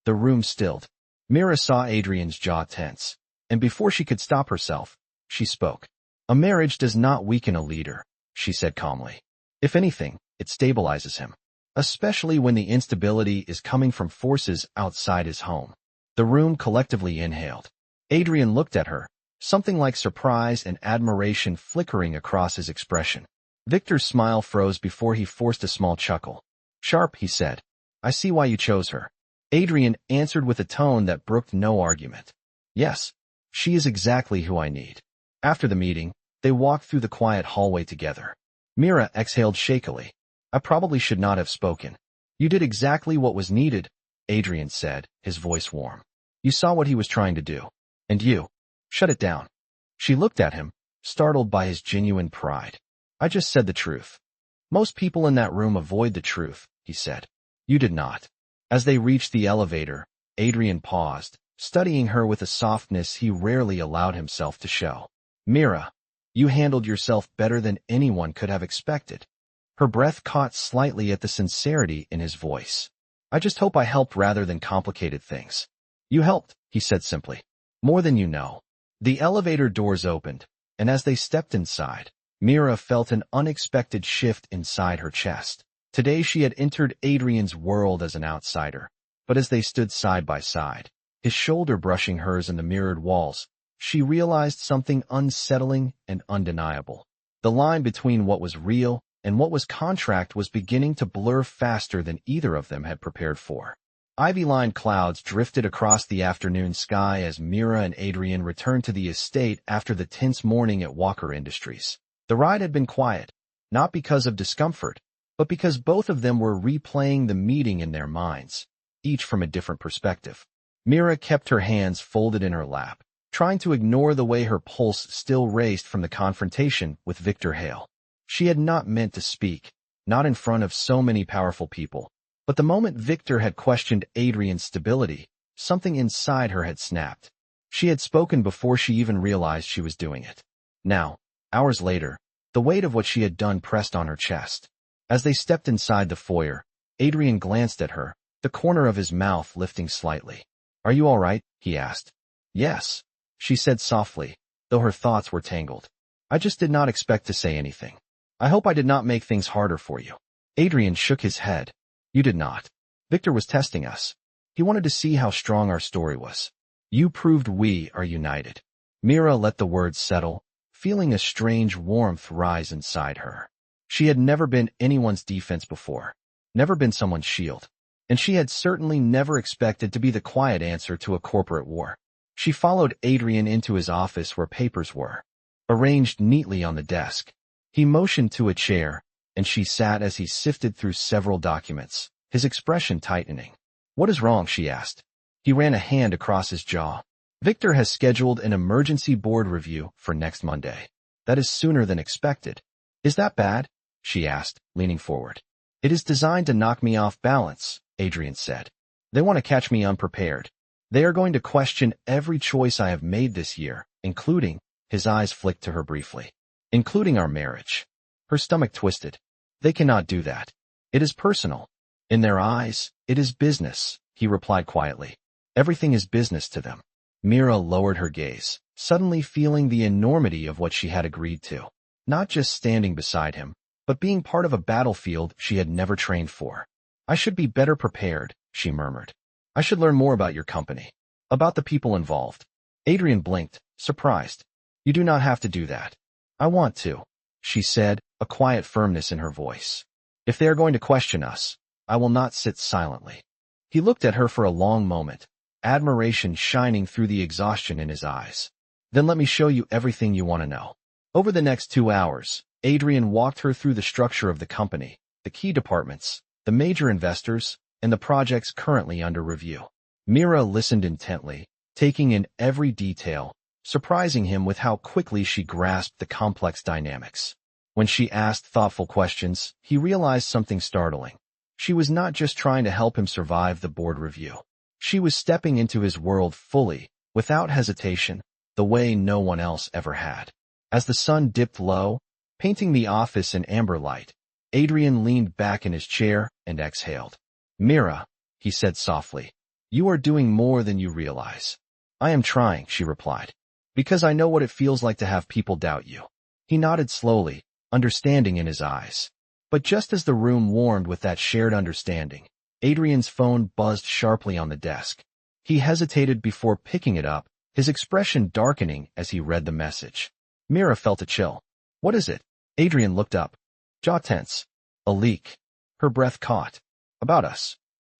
The room stilled. Mira saw Adrian's jaw tense, and before she could stop herself, she spoke. "A marriage does not weaken a leader," she said calmly. "If anything, it stabilizes him, especially when the instability is coming from forces outside his home." The room collectively inhaled. Adrian looked at her, something like surprise and admiration flickering across his expression. Victor's smile froze before he forced a small chuckle. "Sharp," he said. "I see why you chose her." Adrian answered with a tone that brooked no argument. "Yes, she is exactly who I need." After the meeting, they walked through the quiet hallway together. Mira exhaled shakily. "I probably should not have spoken." "You did exactly what was needed," Adrian said, his voice warm. "You saw what he was trying to do. And you shut it down." She looked at him, startled by his genuine pride. "I just said the truth." "Most people in that room avoid the truth," he said. "You did not." As they reached the elevator, Adrian paused, studying her with a softness he rarely allowed himself to show. "Mira, you handled yourself better than anyone could have expected." Her breath caught slightly at the sincerity in his voice. "I just hope I helped rather than complicated things." "You helped," he said simply. "More than you know." The elevator doors opened, and as they stepped inside, Mira felt an unexpected shift inside her chest. Today she had entered Adrian's world as an outsider, but as they stood side by side, his shoulder brushing hers in the mirrored walls, she realized something unsettling and undeniable. The line between what was real and what was contract was beginning to blur faster than either of them had prepared for. Ivy-lined clouds drifted across the afternoon sky as Mira and Adrian returned to the estate after the tense morning at Walker Industries. The ride had been quiet, not because of discomfort, but because both of them were replaying the meeting in their minds, each from a different perspective. Mira kept her hands folded in her lap, trying to ignore the way her pulse still raced from the confrontation with Victor Hale. She had not meant to speak, not in front of so many powerful people, but the moment Victor had questioned Adrian's stability, something inside her had snapped. She had spoken before she even realized she was doing it. Now, hours later, the weight of what she had done pressed on her chest. As they stepped inside the foyer, Adrian glanced at her, the corner of his mouth lifting slightly. "Are you all right?" he asked. "Yes," she said softly, though her thoughts were tangled. "I just did not expect to say anything. I hope I did not make things harder for you." Adrian shook his head. "You did not. Victor was testing us. He wanted to see how strong our story was. You proved we are united." Mira let the words settle, feeling a strange warmth rise inside her. She had never been anyone's defense before, never been someone's shield, and she had certainly never expected to be the quiet answer to a corporate war. She followed Adrian into his office where papers were, arranged neatly on the desk. He motioned to a chair, and she sat as he sifted through several documents, his expression tightening. "What is wrong?" she asked. He ran a hand across his jaw. Victor has scheduled an emergency board review for next Monday. That is sooner than expected. Is that bad? She asked, leaning forward. It is designed to knock me off balance, Adrian said. They want to catch me unprepared. They are going to question every choice I have made this year, including, his eyes flicked to her briefly, including our marriage. Her stomach twisted. They cannot do that. It is personal. In their eyes, it is business, he replied quietly. Everything is business to them. Mira lowered her gaze, suddenly feeling the enormity of what she had agreed to. Not just standing beside him, but being part of a battlefield she had never trained for. I should be better prepared, she murmured. I should learn more about your company, about the people involved. Adrian blinked, surprised. You do not have to do that. I want to, she said, a quiet firmness in her voice. If they are going to question us, I will not sit silently. He looked at her for a long moment, admiration shining through the exhaustion in his eyes. Then let me show you everything you want to know. Over the next 2 hours, Adrian walked her through the structure of the company, the key departments, the major investors, and the projects currently under review. Mira listened intently, taking in every detail, surprising him with how quickly she grasped the complex dynamics. When she asked thoughtful questions, he realized something startling. She was not just trying to help him survive the board review. She was stepping into his world fully, without hesitation, the way no one else ever had. As the sun dipped low, painting the office in amber light, Adrian leaned back in his chair and exhaled. Mira, he said softly, you are doing more than you realize. I am trying, she replied, because I know what it feels like to have people doubt you. He nodded slowly, understanding in his eyes. But just as the room warmed with that shared understanding, Adrian's phone buzzed sharply on the desk. He hesitated before picking it up, his expression darkening as he read the message. Mira felt a chill. What is it? Adrian looked up. Jaw tense. A leak. Her breath caught. About us.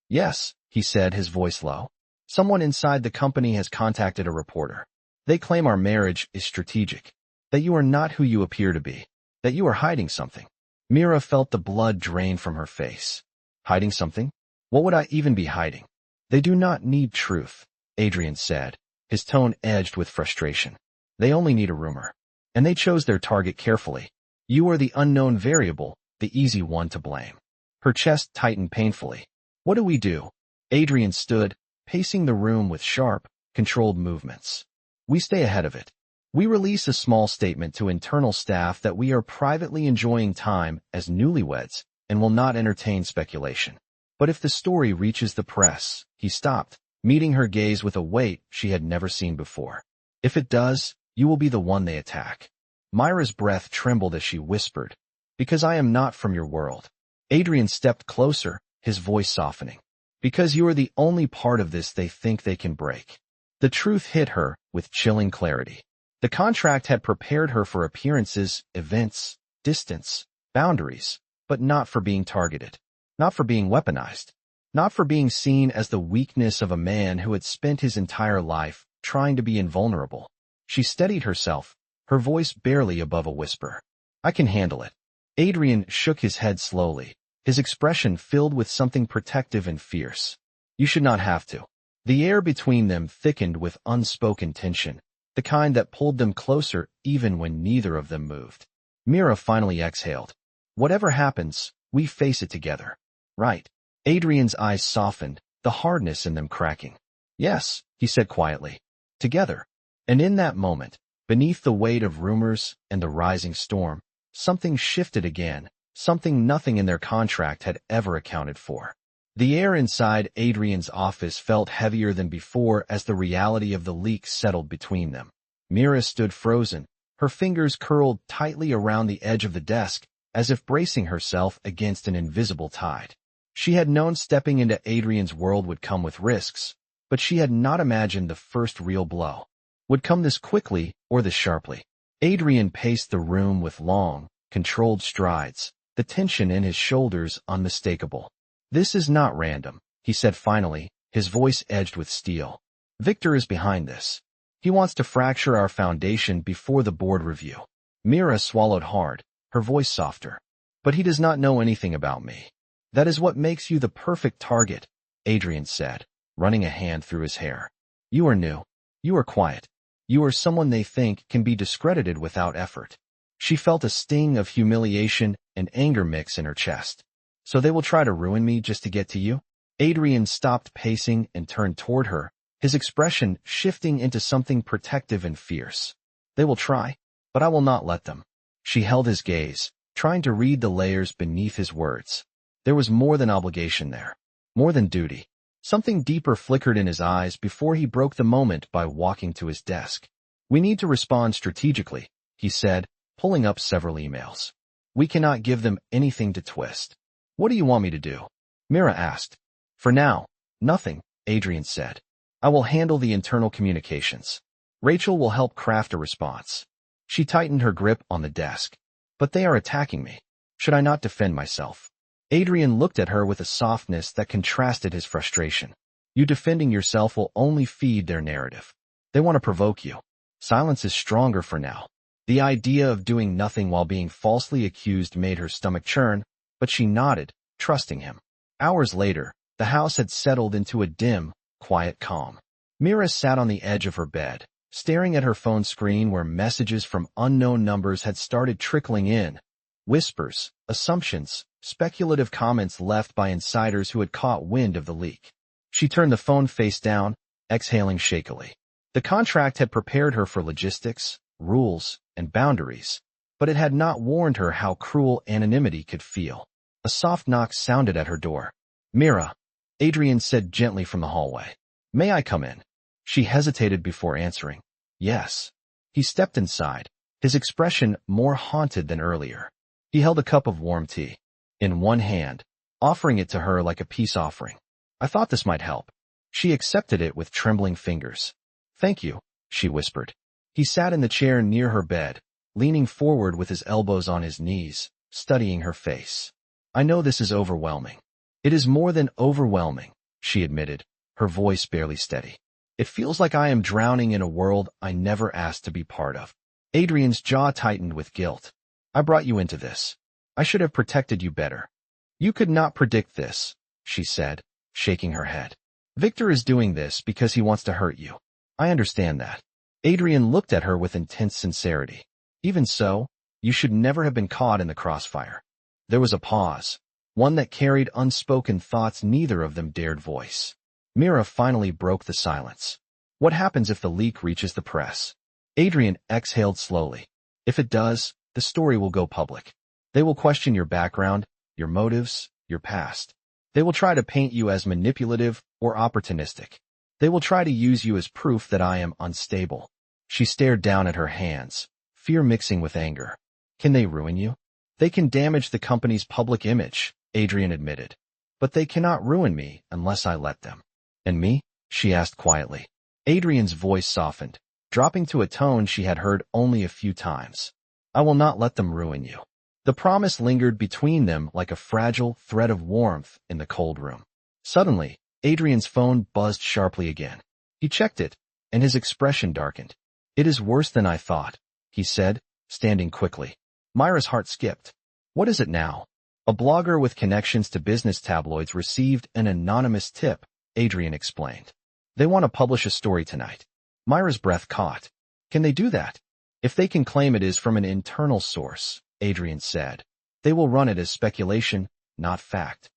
Yes, he said, his voice low. Someone inside the company has contacted a reporter. They claim our marriage is strategic. That you are not who you appear to be. That you are hiding something. Mira felt the blood drain from her face. Hiding something? What would I even be hiding? They do not need truth, Adrian said, his tone edged with frustration. They only need a rumor. And they chose their target carefully. You are the unknown variable, the easy one to blame. Her chest tightened painfully. What do we do? Adrian stood, pacing the room with sharp, controlled movements. We stay ahead of it. We release a small statement to internal staff that we are privately enjoying time as newlyweds and will not entertain speculation. But if the story reaches the press, he stopped, meeting her gaze with a weight she had never seen before. If it does, you will be the one they attack. Mira's breath trembled as she whispered, because I am not from your world. Adrian stepped closer, his voice softening. Because you are the only part of this they think they can break. The truth hit her with chilling clarity. The contract had prepared her for appearances, events, distance, boundaries, but not for being targeted. Not for being weaponized. Not for being seen as the weakness of a man who had spent his entire life trying to be invulnerable. She steadied herself, her voice barely above a whisper. I can handle it. Adrian shook his head slowly, his expression filled with something protective and fierce. You should not have to. The air between them thickened with unspoken tension, the kind that pulled them closer even when neither of them moved. Mira finally exhaled. Whatever happens, we face it together. Right. Adrian's eyes softened, the hardness in them cracking. Yes, he said quietly. Together. And in that moment, beneath the weight of rumors and the rising storm, something shifted again, something nothing in their contract had ever accounted for. The air inside Adrian's office felt heavier than before as the reality of the leak settled between them. Mira stood frozen, her fingers curled tightly around the edge of the desk, as if bracing herself against an invisible tide. She had known stepping into Adrian's world would come with risks, but she had not imagined the first real blow would come this quickly or this sharply. Adrian paced the room with long, controlled strides, the tension in his shoulders unmistakable. This is not random, he said finally, his voice edged with steel. Victor is behind this. He wants to fracture our foundation before the board review. Mira swallowed hard, her voice softer. But he does not know anything about me. That is what makes you the perfect target, Adrian said, running a hand through his hair. You are new. You are quiet. You are someone they think can be discredited without effort. She felt a sting of humiliation and anger mix in her chest. So they will try to ruin me just to get to you? Adrian stopped pacing and turned toward her, his expression shifting into something protective and fierce. They will try, but I will not let them. She held his gaze, trying to read the layers beneath his words. There was more than obligation there, more than duty. Something deeper flickered in his eyes before he broke the moment by walking to his desk. We need to respond strategically, he said, pulling up several emails. We cannot give them anything to twist. What do you want me to do? Mira asked. For now, nothing, Adrian said. I will handle the internal communications. Rachel will help craft a response. She tightened her grip on the desk. But they are attacking me. Should I not defend myself? Adrian looked at her with a softness that contrasted his frustration. You defending yourself will only feed their narrative. They want to provoke you. Silence is stronger for now. The idea of doing nothing while being falsely accused made her stomach churn, but she nodded, trusting him. Hours later, the house had settled into a dim, quiet calm. Mira sat on the edge of her bed, staring at her phone screen where messages from unknown numbers had started trickling in. Whispers, assumptions, speculative comments left by insiders who had caught wind of the leak. She turned the phone face down, exhaling shakily. The contract had prepared her for logistics, rules, and boundaries, but it had not warned her how cruel anonymity could feel. A soft knock sounded at her door. Mira, Adrian said gently from the hallway. May I come in? She hesitated before answering. Yes. He stepped inside, his expression more haunted than earlier. He held a cup of warm tea in one hand, offering it to her like a peace offering. I thought this might help. She accepted it with trembling fingers. Thank you, she whispered. He sat in the chair near her bed, leaning forward with his elbows on his knees, studying her face. I know this is overwhelming. It is more than overwhelming, she admitted, her voice barely steady. It feels like I am drowning in a world I never asked to be part of. Adrian's jaw tightened with guilt. I brought you into this. I should have protected you better. You could not predict this, she said, shaking her head. Victor is doing this because he wants to hurt you. I understand that. Adrian looked at her with intense sincerity. Even so, you should never have been caught in the crossfire. There was a pause, one that carried unspoken thoughts neither of them dared voice. Mira finally broke the silence. What happens if the leak reaches the press? Adrian exhaled slowly. If it does, the story will go public. They will question your background, your motives, your past. They will try to paint you as manipulative or opportunistic. They will try to use you as proof that I am unstable. She stared down at her hands, fear mixing with anger. Can they ruin you? They can damage the company's public image, Adrian admitted. But they cannot ruin me unless I let them. And me? She asked quietly. Adrian's voice softened, dropping to a tone she had heard only a few times. I will not let them ruin you. The promise lingered between them like a fragile thread of warmth in the cold room. Suddenly, Adrian's phone buzzed sharply again. He checked it, and his expression darkened. It is worse than I thought, he said, standing quickly. Mira's heart skipped. What is it now? A blogger with connections to business tabloids received an anonymous tip, Adrian explained. They want to publish a story tonight. Mira's breath caught. Can they do that? If they can claim it is from an internal source, Adrian said, they will run it as speculation, not fact.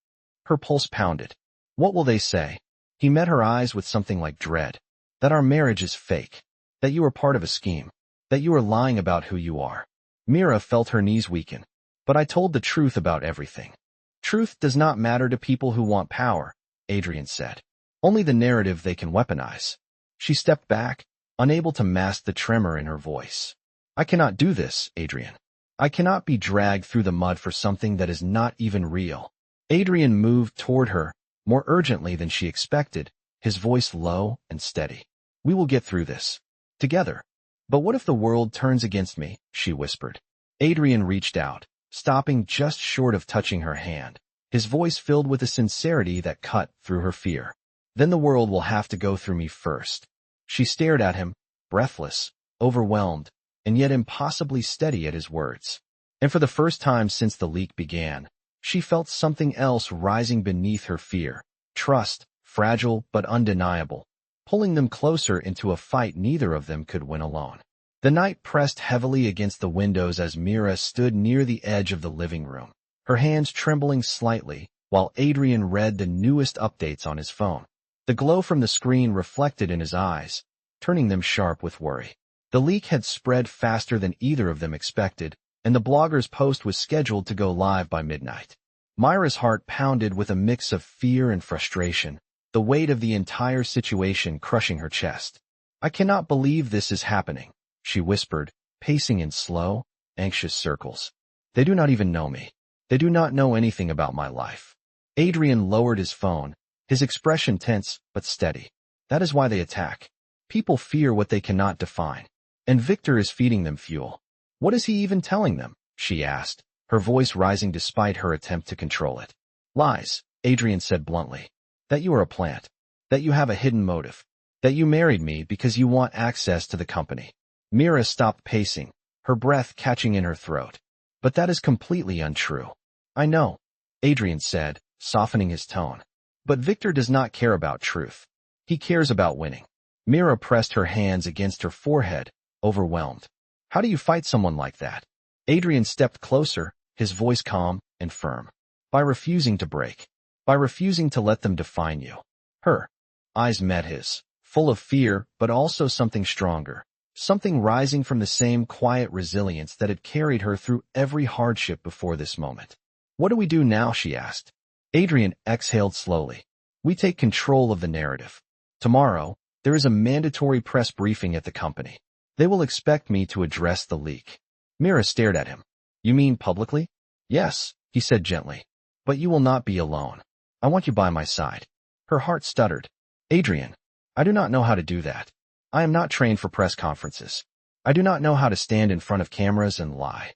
Her pulse pounded. What will they say? He met her eyes with something like dread. That our marriage is fake. That you are part of a scheme. That you are lying about who you are. Mira felt her knees weaken. But I told the truth about everything. Truth does not matter to people who want power, Adrian said. Only the narrative they can weaponize. She stepped back, unable to mask the tremor in her voice. I cannot do this, Adrian. I cannot be dragged through the mud for something that is not even real. Adrian moved toward her, more urgently than she expected, his voice low and steady. We will get through this. Together. But what if the world turns against me? She whispered. Adrian reached out, stopping just short of touching her hand, his voice filled with a sincerity that cut through her fear. Then the world will have to go through me first. She stared at him, breathless, overwhelmed, and yet impossibly steady at his words. And for the first time since the leak began, she felt something else rising beneath her fear. Trust, fragile but undeniable, pulling them closer into a fight neither of them could win alone. The night pressed heavily against the windows as Mira stood near the edge of the living room, her hands trembling slightly, while Adrian read the newest updates on his phone. The glow from the screen reflected in his eyes, turning them sharp with worry. The leak had spread faster than either of them expected, and the blogger's post was scheduled to go live by midnight. Mira's heart pounded with a mix of fear and frustration, the weight of the entire situation crushing her chest. "I cannot believe this is happening," she whispered, pacing in slow, anxious circles. "They do not even know me. They do not know anything about my life." Adrian lowered his phone, his expression tense but steady. "That is why they attack. People fear what they cannot define. And Victor is feeding them fuel." "What is he even telling them?" she asked, her voice rising despite her attempt to control it. "Lies," Adrian said bluntly. "That you are a plant. That you have a hidden motive. That you married me because you want access to the company." Mira stopped pacing, her breath catching in her throat. "But that is completely untrue." "I know," Adrian said, softening his tone. "But Victor does not care about truth. He cares about winning." Mira pressed her hands against her forehead, overwhelmed. "How do you fight someone like that?" Adrian stepped closer, his voice calm and firm. "By refusing to break. By refusing to let them define you." Her eyes met his, full of fear but also something stronger, something rising from the same quiet resilience that had carried her through every hardship before this moment. "What do we do now?" she asked. Adrian exhaled slowly. "We take control of the narrative. Tomorrow, there is a mandatory press briefing at the company. They will expect me to address the leak." Mira stared at him. "You mean publicly?" "Yes," he said gently. "But you will not be alone. I want you by my side." Her heart stuttered. "Adrian, I do not know how to do that. I am not trained for press conferences. I do not know how to stand in front of cameras and lie."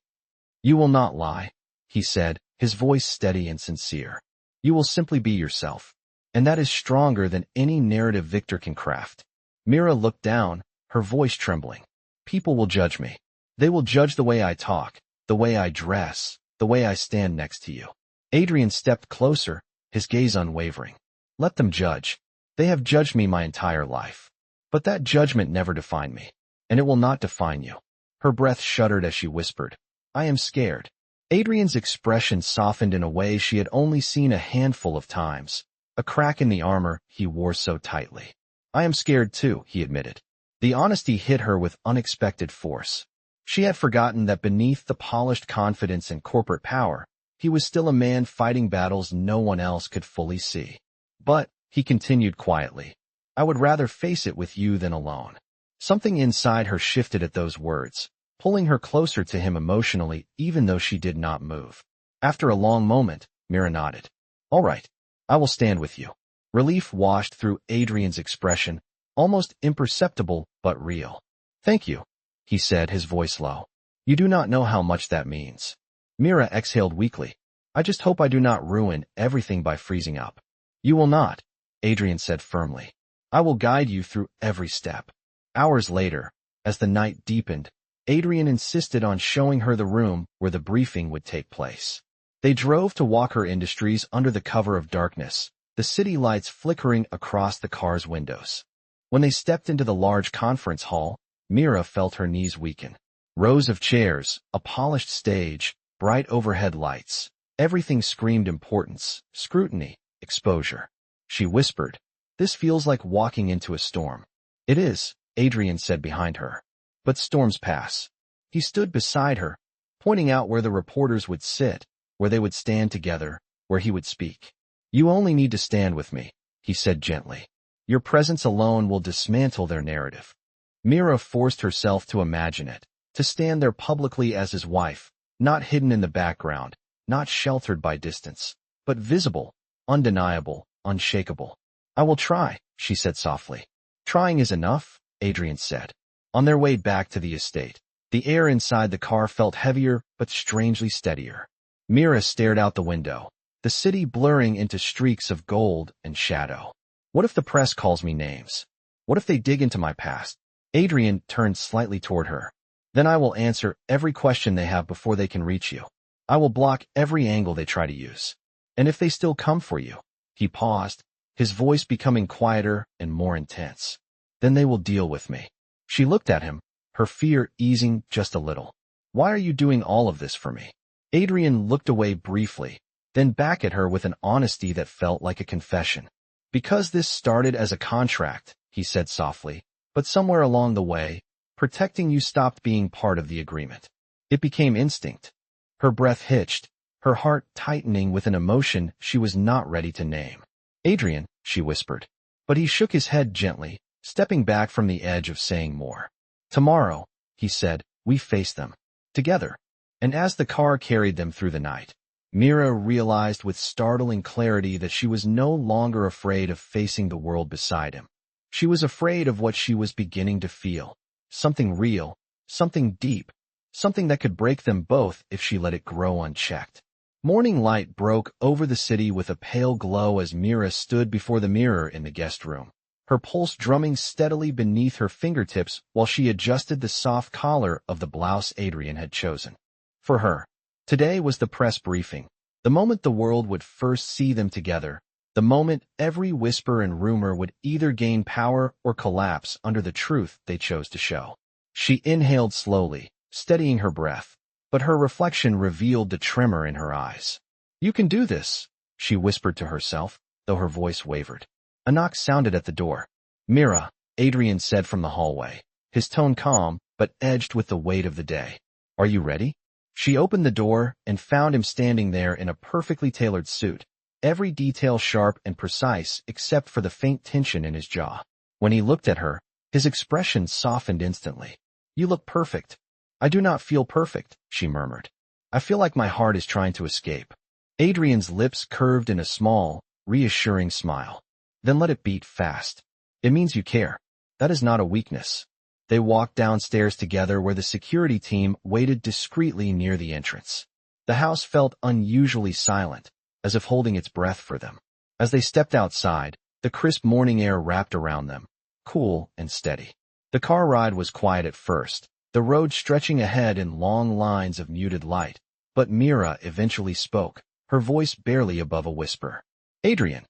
"You will not lie," he said, his voice steady and sincere. "You will simply be yourself. And that is stronger than any narrative Victor can craft." Mira looked down, her voice trembling. "People will judge me. They will judge the way I talk, the way I dress, the way I stand next to you." Adrian stepped closer, his gaze unwavering. "Let them judge. They have judged me my entire life. But that judgment never defined me, and it will not define you." Her breath shuddered as she whispered, "I am scared." Adrian's expression softened in a way she had only seen a handful of times, a crack in the armor he wore so tightly. "I am scared too," he admitted. The honesty hit her with unexpected force. She had forgotten that beneath the polished confidence and corporate power, he was still a man fighting battles no one else could fully see. "But," he continued quietly, "I would rather face it with you than alone." Something inside her shifted at those words, pulling her closer to him emotionally even though she did not move. After a long moment, Mira nodded. "All right, I will stand with you." Relief washed through Adrian's expression, almost imperceptible but real. "Thank you," he said, his voice low. "You do not know how much that means." Mira exhaled weakly. "I just hope I do not ruin everything by freezing up." "You will not," Adrian said firmly. "I will guide you through every step." Hours later, as the night deepened, Adrian insisted on showing her the room where the briefing would take place. They drove to Walker Industries under the cover of darkness, the city lights flickering across the car's windows. When they stepped into the large conference hall, Mira felt her knees weaken. Rows of chairs, a polished stage, bright overhead lights. Everything screamed importance, scrutiny, exposure. She whispered, "This feels like walking into a storm." "It is," Adrian said behind her. "But storms pass." He stood beside her, pointing out where the reporters would sit, where they would stand together, where he would speak. "You only need to stand with me," he said gently. "Your presence alone will dismantle their narrative." Mira forced herself to imagine it, to stand there publicly as his wife, not hidden in the background, not sheltered by distance, but visible, undeniable, unshakable. "I will try," she said softly. "Trying is enough," Adrian said. On their way back to the estate, the air inside the car felt heavier but strangely steadier. Mira stared out the window, the city blurring into streaks of gold and shadow. "What if the press calls me names? What if they dig into my past?" Adrian turned slightly toward her. "Then I will answer every question they have before they can reach you. I will block every angle they try to use. And if they still come for you," he paused, his voice becoming quieter and more intense. Then they will deal with me. She looked at him, her fear easing just a little. Why are you doing all of this for me? Adrian looked away briefly, then back at her with an honesty that felt like a confession. Because this started as a contract, he said softly, but somewhere along the way, protecting you stopped being part of the agreement. It became instinct. Her breath hitched, her heart tightening with an emotion she was not ready to name. Adrian, she whispered. But he shook his head gently, stepping back from the edge of saying more. Tomorrow, he said, we face them. Together. And as the car carried them through the night, Mira realized with startling clarity that she was no longer afraid of facing the world beside him. She was afraid of what she was beginning to feel. Something real, something deep, something that could break them both if she let it grow unchecked. Morning light broke over the city with a pale glow as Mira stood before the mirror in the guest room, her pulse drumming steadily beneath her fingertips while she adjusted the soft collar of the blouse Adrian had chosen. For her, today was the press briefing, the moment the world would first see them together, the moment every whisper and rumor would either gain power or collapse under the truth they chose to show. She inhaled slowly, steadying her breath, but her reflection revealed the tremor in her eyes. You can do this, she whispered to herself, though her voice wavered. A knock sounded at the door. Mira, Adrian said from the hallway, his tone calm but edged with the weight of the day. Are you ready? She opened the door and found him standing there in a perfectly tailored suit, every detail sharp and precise except for the faint tension in his jaw. When he looked at her, his expression softened instantly. You look perfect. I do not feel perfect, she murmured. I feel like my heart is trying to escape. Adrian's lips curved in a small, reassuring smile. Then let it beat fast. It means you care. That is not a weakness. They walked downstairs together where the security team waited discreetly near the entrance. The house felt unusually silent, as if holding its breath for them. As they stepped outside, the crisp morning air wrapped around them, cool and steady. The car ride was quiet at first, the road stretching ahead in long lines of muted light, but Mira eventually spoke, her voice barely above a whisper. Adrian.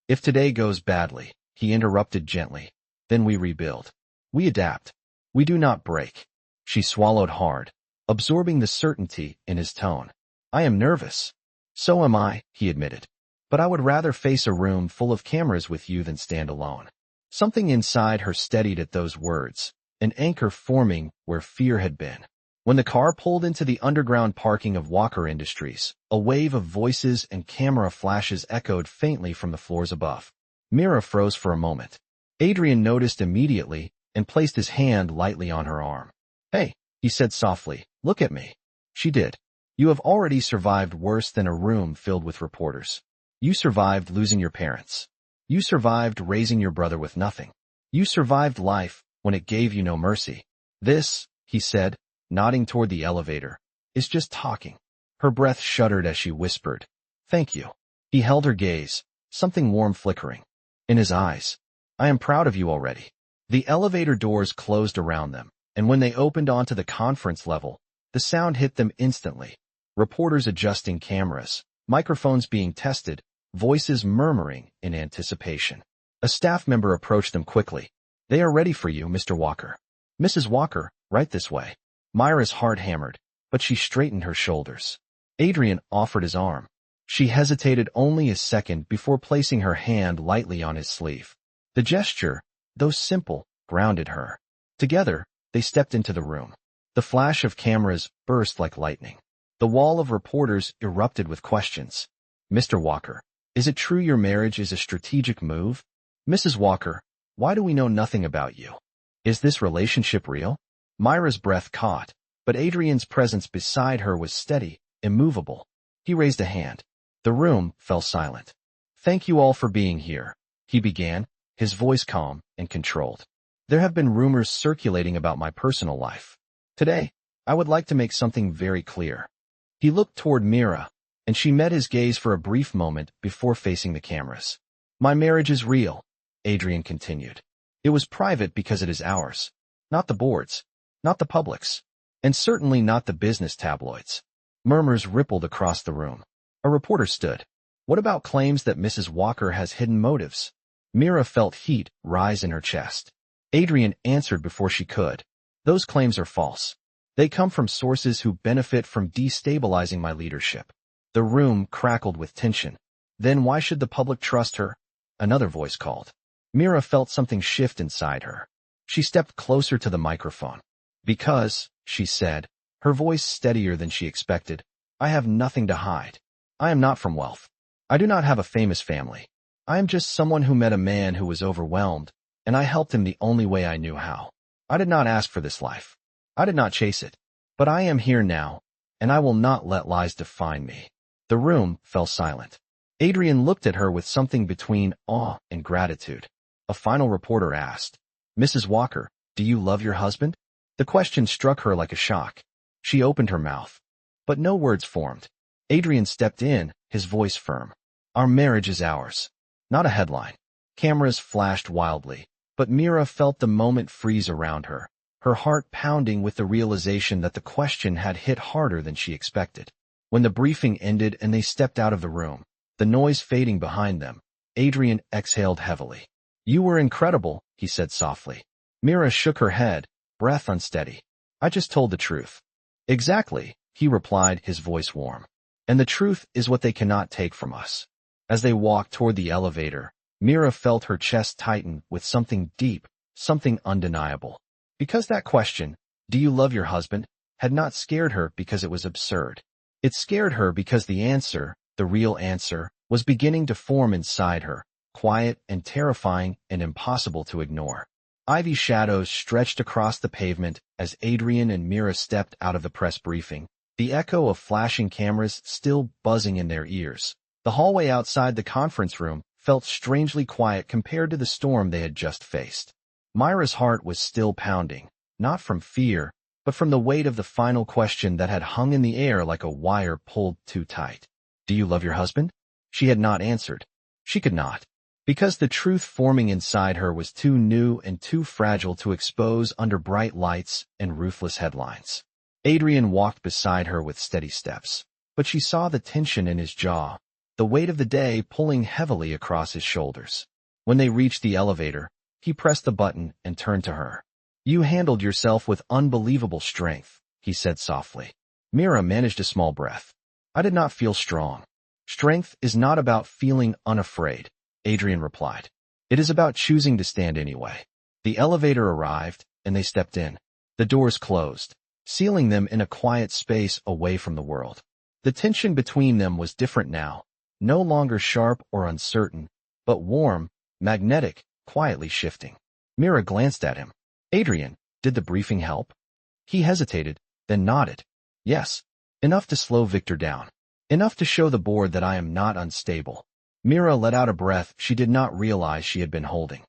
If today goes badly, he interrupted gently, then we rebuild. We adapt. We do not break. She swallowed hard, absorbing the certainty in his tone. I am nervous. So am I, he admitted. But I would rather face a room full of cameras with you than stand alone. Something inside her steadied at those words, an anchor forming where fear had been. When the car pulled into the underground parking of Walker Industries, a wave of voices and camera flashes echoed faintly from the floors above. Mira froze for a moment. Adrian noticed immediately and placed his hand lightly on her arm. Hey, he said softly, look at me. She did. You have already survived worse than a room filled with reporters. You survived losing your parents. You survived raising your brother with nothing. You survived life when it gave you no mercy. This, he said, nodding toward the elevator, is just talking. Her breath shuddered as she whispered, thank you. He held her gaze, something warm flickering in his eyes. I am proud of you already. The elevator doors closed around them, and when they opened onto the conference level, the sound hit them instantly. Reporters adjusting cameras, microphones being tested, voices murmuring in anticipation. A staff member approached them quickly. They are ready for you, Mr. Walker. Mrs. Walker, right this way. Mira's heart hammered, but she straightened her shoulders. Adrian offered his arm. She hesitated only a second before placing her hand lightly on his sleeve. The gesture, though simple, grounded her. Together, they stepped into the room. The flash of cameras burst like lightning. The wall of reporters erupted with questions. Mr. Walker, is it true your marriage is a strategic move? Mrs. Walker, why do we know nothing about you? Is this relationship real? Mira's breath caught, but Adrian's presence beside her was steady, immovable. He raised a hand. The room fell silent. Thank you all for being here, he began, his voice calm and controlled. There have been rumors circulating about my personal life. Today, I would like to make something very clear. He looked toward Mira, and she met his gaze for a brief moment before facing the cameras. My marriage is real, Adrian continued. It was private because it is ours, not the board's, not the public's, and certainly not the business tabloids. Murmurs rippled across the room. A reporter stood. What about claims that Mrs. Walker has hidden motives? Mira felt heat rise in her chest. Adrian answered before she could. Those claims are false. They come from sources who benefit from destabilizing my leadership. The room crackled with tension. Then why should the public trust her? Another voice called. Mira felt something shift inside her. She stepped closer to the microphone. Because, she said, her voice steadier than she expected, I have nothing to hide. I am not from wealth. I do not have a famous family. I am just someone who met a man who was overwhelmed, and I helped him the only way I knew how. I did not ask for this life. I did not chase it. But I am here now, and I will not let lies define me. The room fell silent. Adrian looked at her with something between awe and gratitude. A final reporter asked, Mrs. Walker, do you love your husband? The question struck her like a shock. She opened her mouth, but no words formed. Adrian stepped in, his voice firm. Our marriage is ours. Not a headline. Cameras flashed wildly, but Mira felt the moment freeze around her, her heart pounding with the realization that the question had hit harder than she expected. When the briefing ended and they stepped out of the room, the noise fading behind them, Adrian exhaled heavily. You were incredible, he said softly. Mira shook her head, breath unsteady. I just told the truth. Exactly, he replied, his voice warm. And the truth is what they cannot take from us. As they walked toward the elevator, Mira felt her chest tighten with something deep, something undeniable. Because that question, do you love your husband, had not scared her because it was absurd. It scared her because the answer, the real answer, was beginning to form inside her, quiet and terrifying and impossible to ignore. Ivy shadows stretched across the pavement as Adrian and Mira stepped out of the press briefing, the echo of flashing cameras still buzzing in their ears. The hallway outside the conference room felt strangely quiet compared to the storm they had just faced. Myra's heart was still pounding, not from fear, but from the weight of the final question that had hung in the air like a wire pulled too tight. Do you love your husband? She had not answered. She could not. Because the truth forming inside her was too new and too fragile to expose under bright lights and ruthless headlines. Adrian walked beside her with steady steps, but she saw the tension in his jaw, the weight of the day pulling heavily across his shoulders. When they reached the elevator, he pressed the button and turned to her. You handled yourself with unbelievable strength, he said softly. Mira managed a small breath. I did not feel strong. Strength is not about feeling unafraid, Adrian replied. It is about choosing to stand anyway. The elevator arrived, and they stepped in. The doors closed, sealing them in a quiet space away from the world. The tension between them was different now, no longer sharp or uncertain, but warm, magnetic, quietly shifting. Mira glanced at him. Adrian, did the briefing help? He hesitated, then nodded. Yes. Enough to slow Victor down. Enough to show the board that I am not unstable. Mira let out a breath she did not realize she had been holding.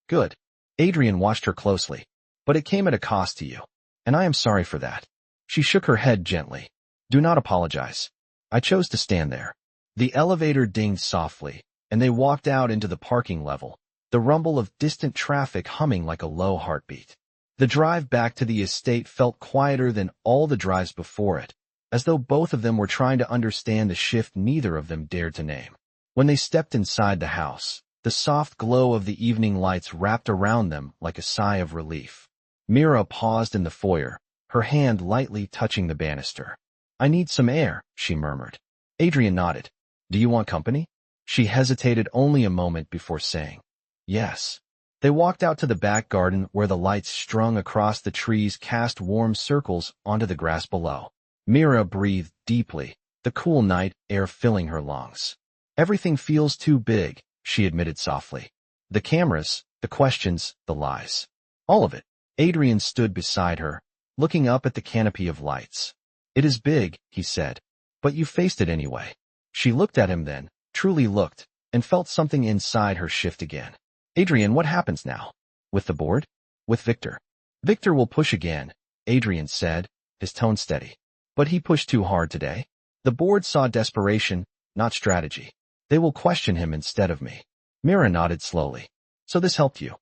Good. Adrian watched her closely. But it came at a cost to you. And I am sorry for that. She shook her head gently. Do not apologize. I chose to stand there. The elevator dinged softly, and they walked out into the parking level, the rumble of distant traffic humming like a low heartbeat. The drive back to the estate felt quieter than all the drives before it, as though both of them were trying to understand the shift neither of them dared to name. When they stepped inside the house, the soft glow of the evening lights wrapped around them like a sigh of relief. Mira paused in the foyer, her hand lightly touching the banister. I need some air, she murmured. Adrian nodded. Do you want company? She hesitated only a moment before saying, yes. They walked out to the back garden where the lights strung across the trees cast warm circles onto the grass below. Mira breathed deeply, the cool night air filling her lungs. Everything feels too big, she admitted softly. The cameras, the questions, the lies. All of it. Adrian stood beside her, looking up at the canopy of lights. It is big, he said, but you faced it anyway. She looked at him then, truly looked, and felt something inside her shift again. Adrian, what happens now? With the board? With Victor. Victor will push again, Adrian said, his tone steady. But he pushed too hard today. The board saw desperation, not strategy. They will question him instead of me. Mira nodded slowly. So this helped you?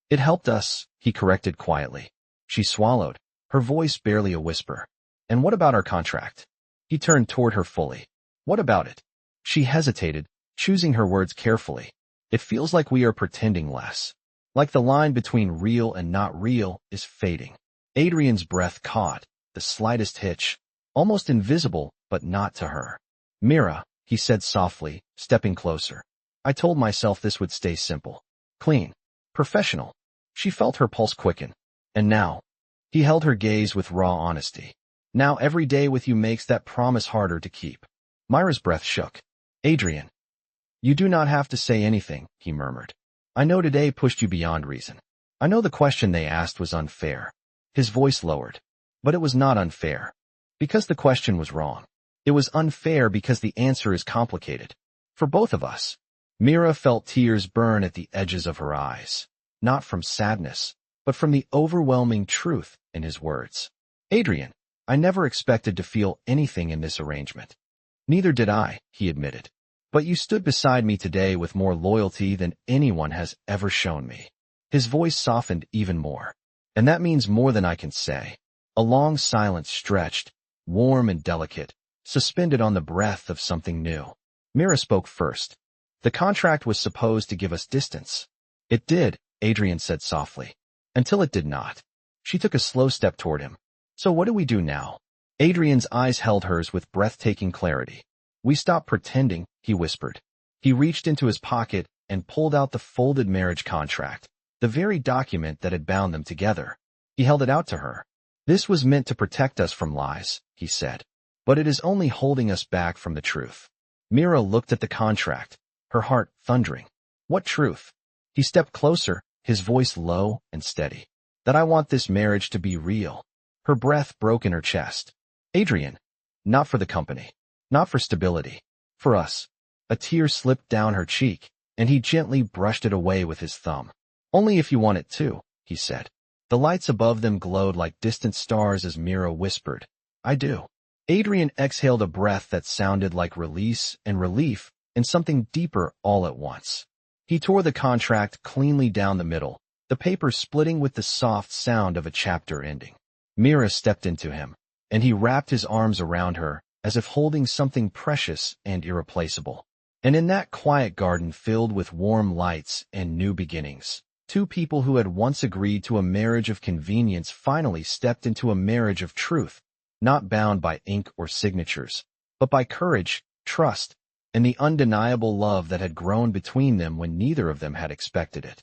It helped us, he corrected quietly. She swallowed, her voice barely a whisper. And what about our contract? He turned toward her fully. What about it? She hesitated, choosing her words carefully. It feels like we are pretending less. Like the line between real and not real is fading. Adrian's breath caught, the slightest hitch, almost invisible, but not to her. Mira, he said softly, stepping closer. I told myself this would stay simple. Clean. Professional. She felt her pulse quicken. And now, he held her gaze with raw honesty. Now every day with you makes that promise harder to keep. Mira's breath shook. Adrian. You do not have to say anything, he murmured. I know today pushed you beyond reason. I know the question they asked was unfair. His voice lowered. But it was not unfair. Because the question was wrong. It was unfair because the answer is complicated. For both of us. Mira felt tears burn at the edges of her eyes. Not from sadness, but from the overwhelming truth in his words. Adrian, I never expected to feel anything in this arrangement. Neither did I, he admitted. But you stood beside me today with more loyalty than anyone has ever shown me. His voice softened even more. And that means more than I can say. A long silence stretched, warm and delicate, suspended on the breath of something new. Mira spoke first. The contract was supposed to give us distance. It did, Adrian said softly. Until it did not. She took a slow step toward him. So what do we do now? Adrian's eyes held hers with breathtaking clarity. We stop pretending, he whispered. He reached into his pocket and pulled out the folded marriage contract, the very document that had bound them together. He held it out to her. This was meant to protect us from lies, he said. But it is only holding us back from the truth. Mira looked at the contract, her heart thundering. What truth? He stepped closer, his voice low and steady. That I want this marriage to be real. Her breath broke in her chest. Adrian, not for the company. Not for stability. For us. A tear slipped down her cheek, and he gently brushed it away with his thumb. Only if you want it to, he said. The lights above them glowed like distant stars as Mira whispered, I do. Adrian exhaled a breath that sounded like release and relief and something deeper all at once. He tore the contract cleanly down the middle, the paper splitting with the soft sound of a chapter ending. Mira stepped into him, and he wrapped his arms around her, as if holding something precious and irreplaceable. And in that quiet garden filled with warm lights and new beginnings, two people who had once agreed to a marriage of convenience finally stepped into a marriage of truth, not bound by ink or signatures, but by courage, trust, and the undeniable love that had grown between them when neither of them had expected it.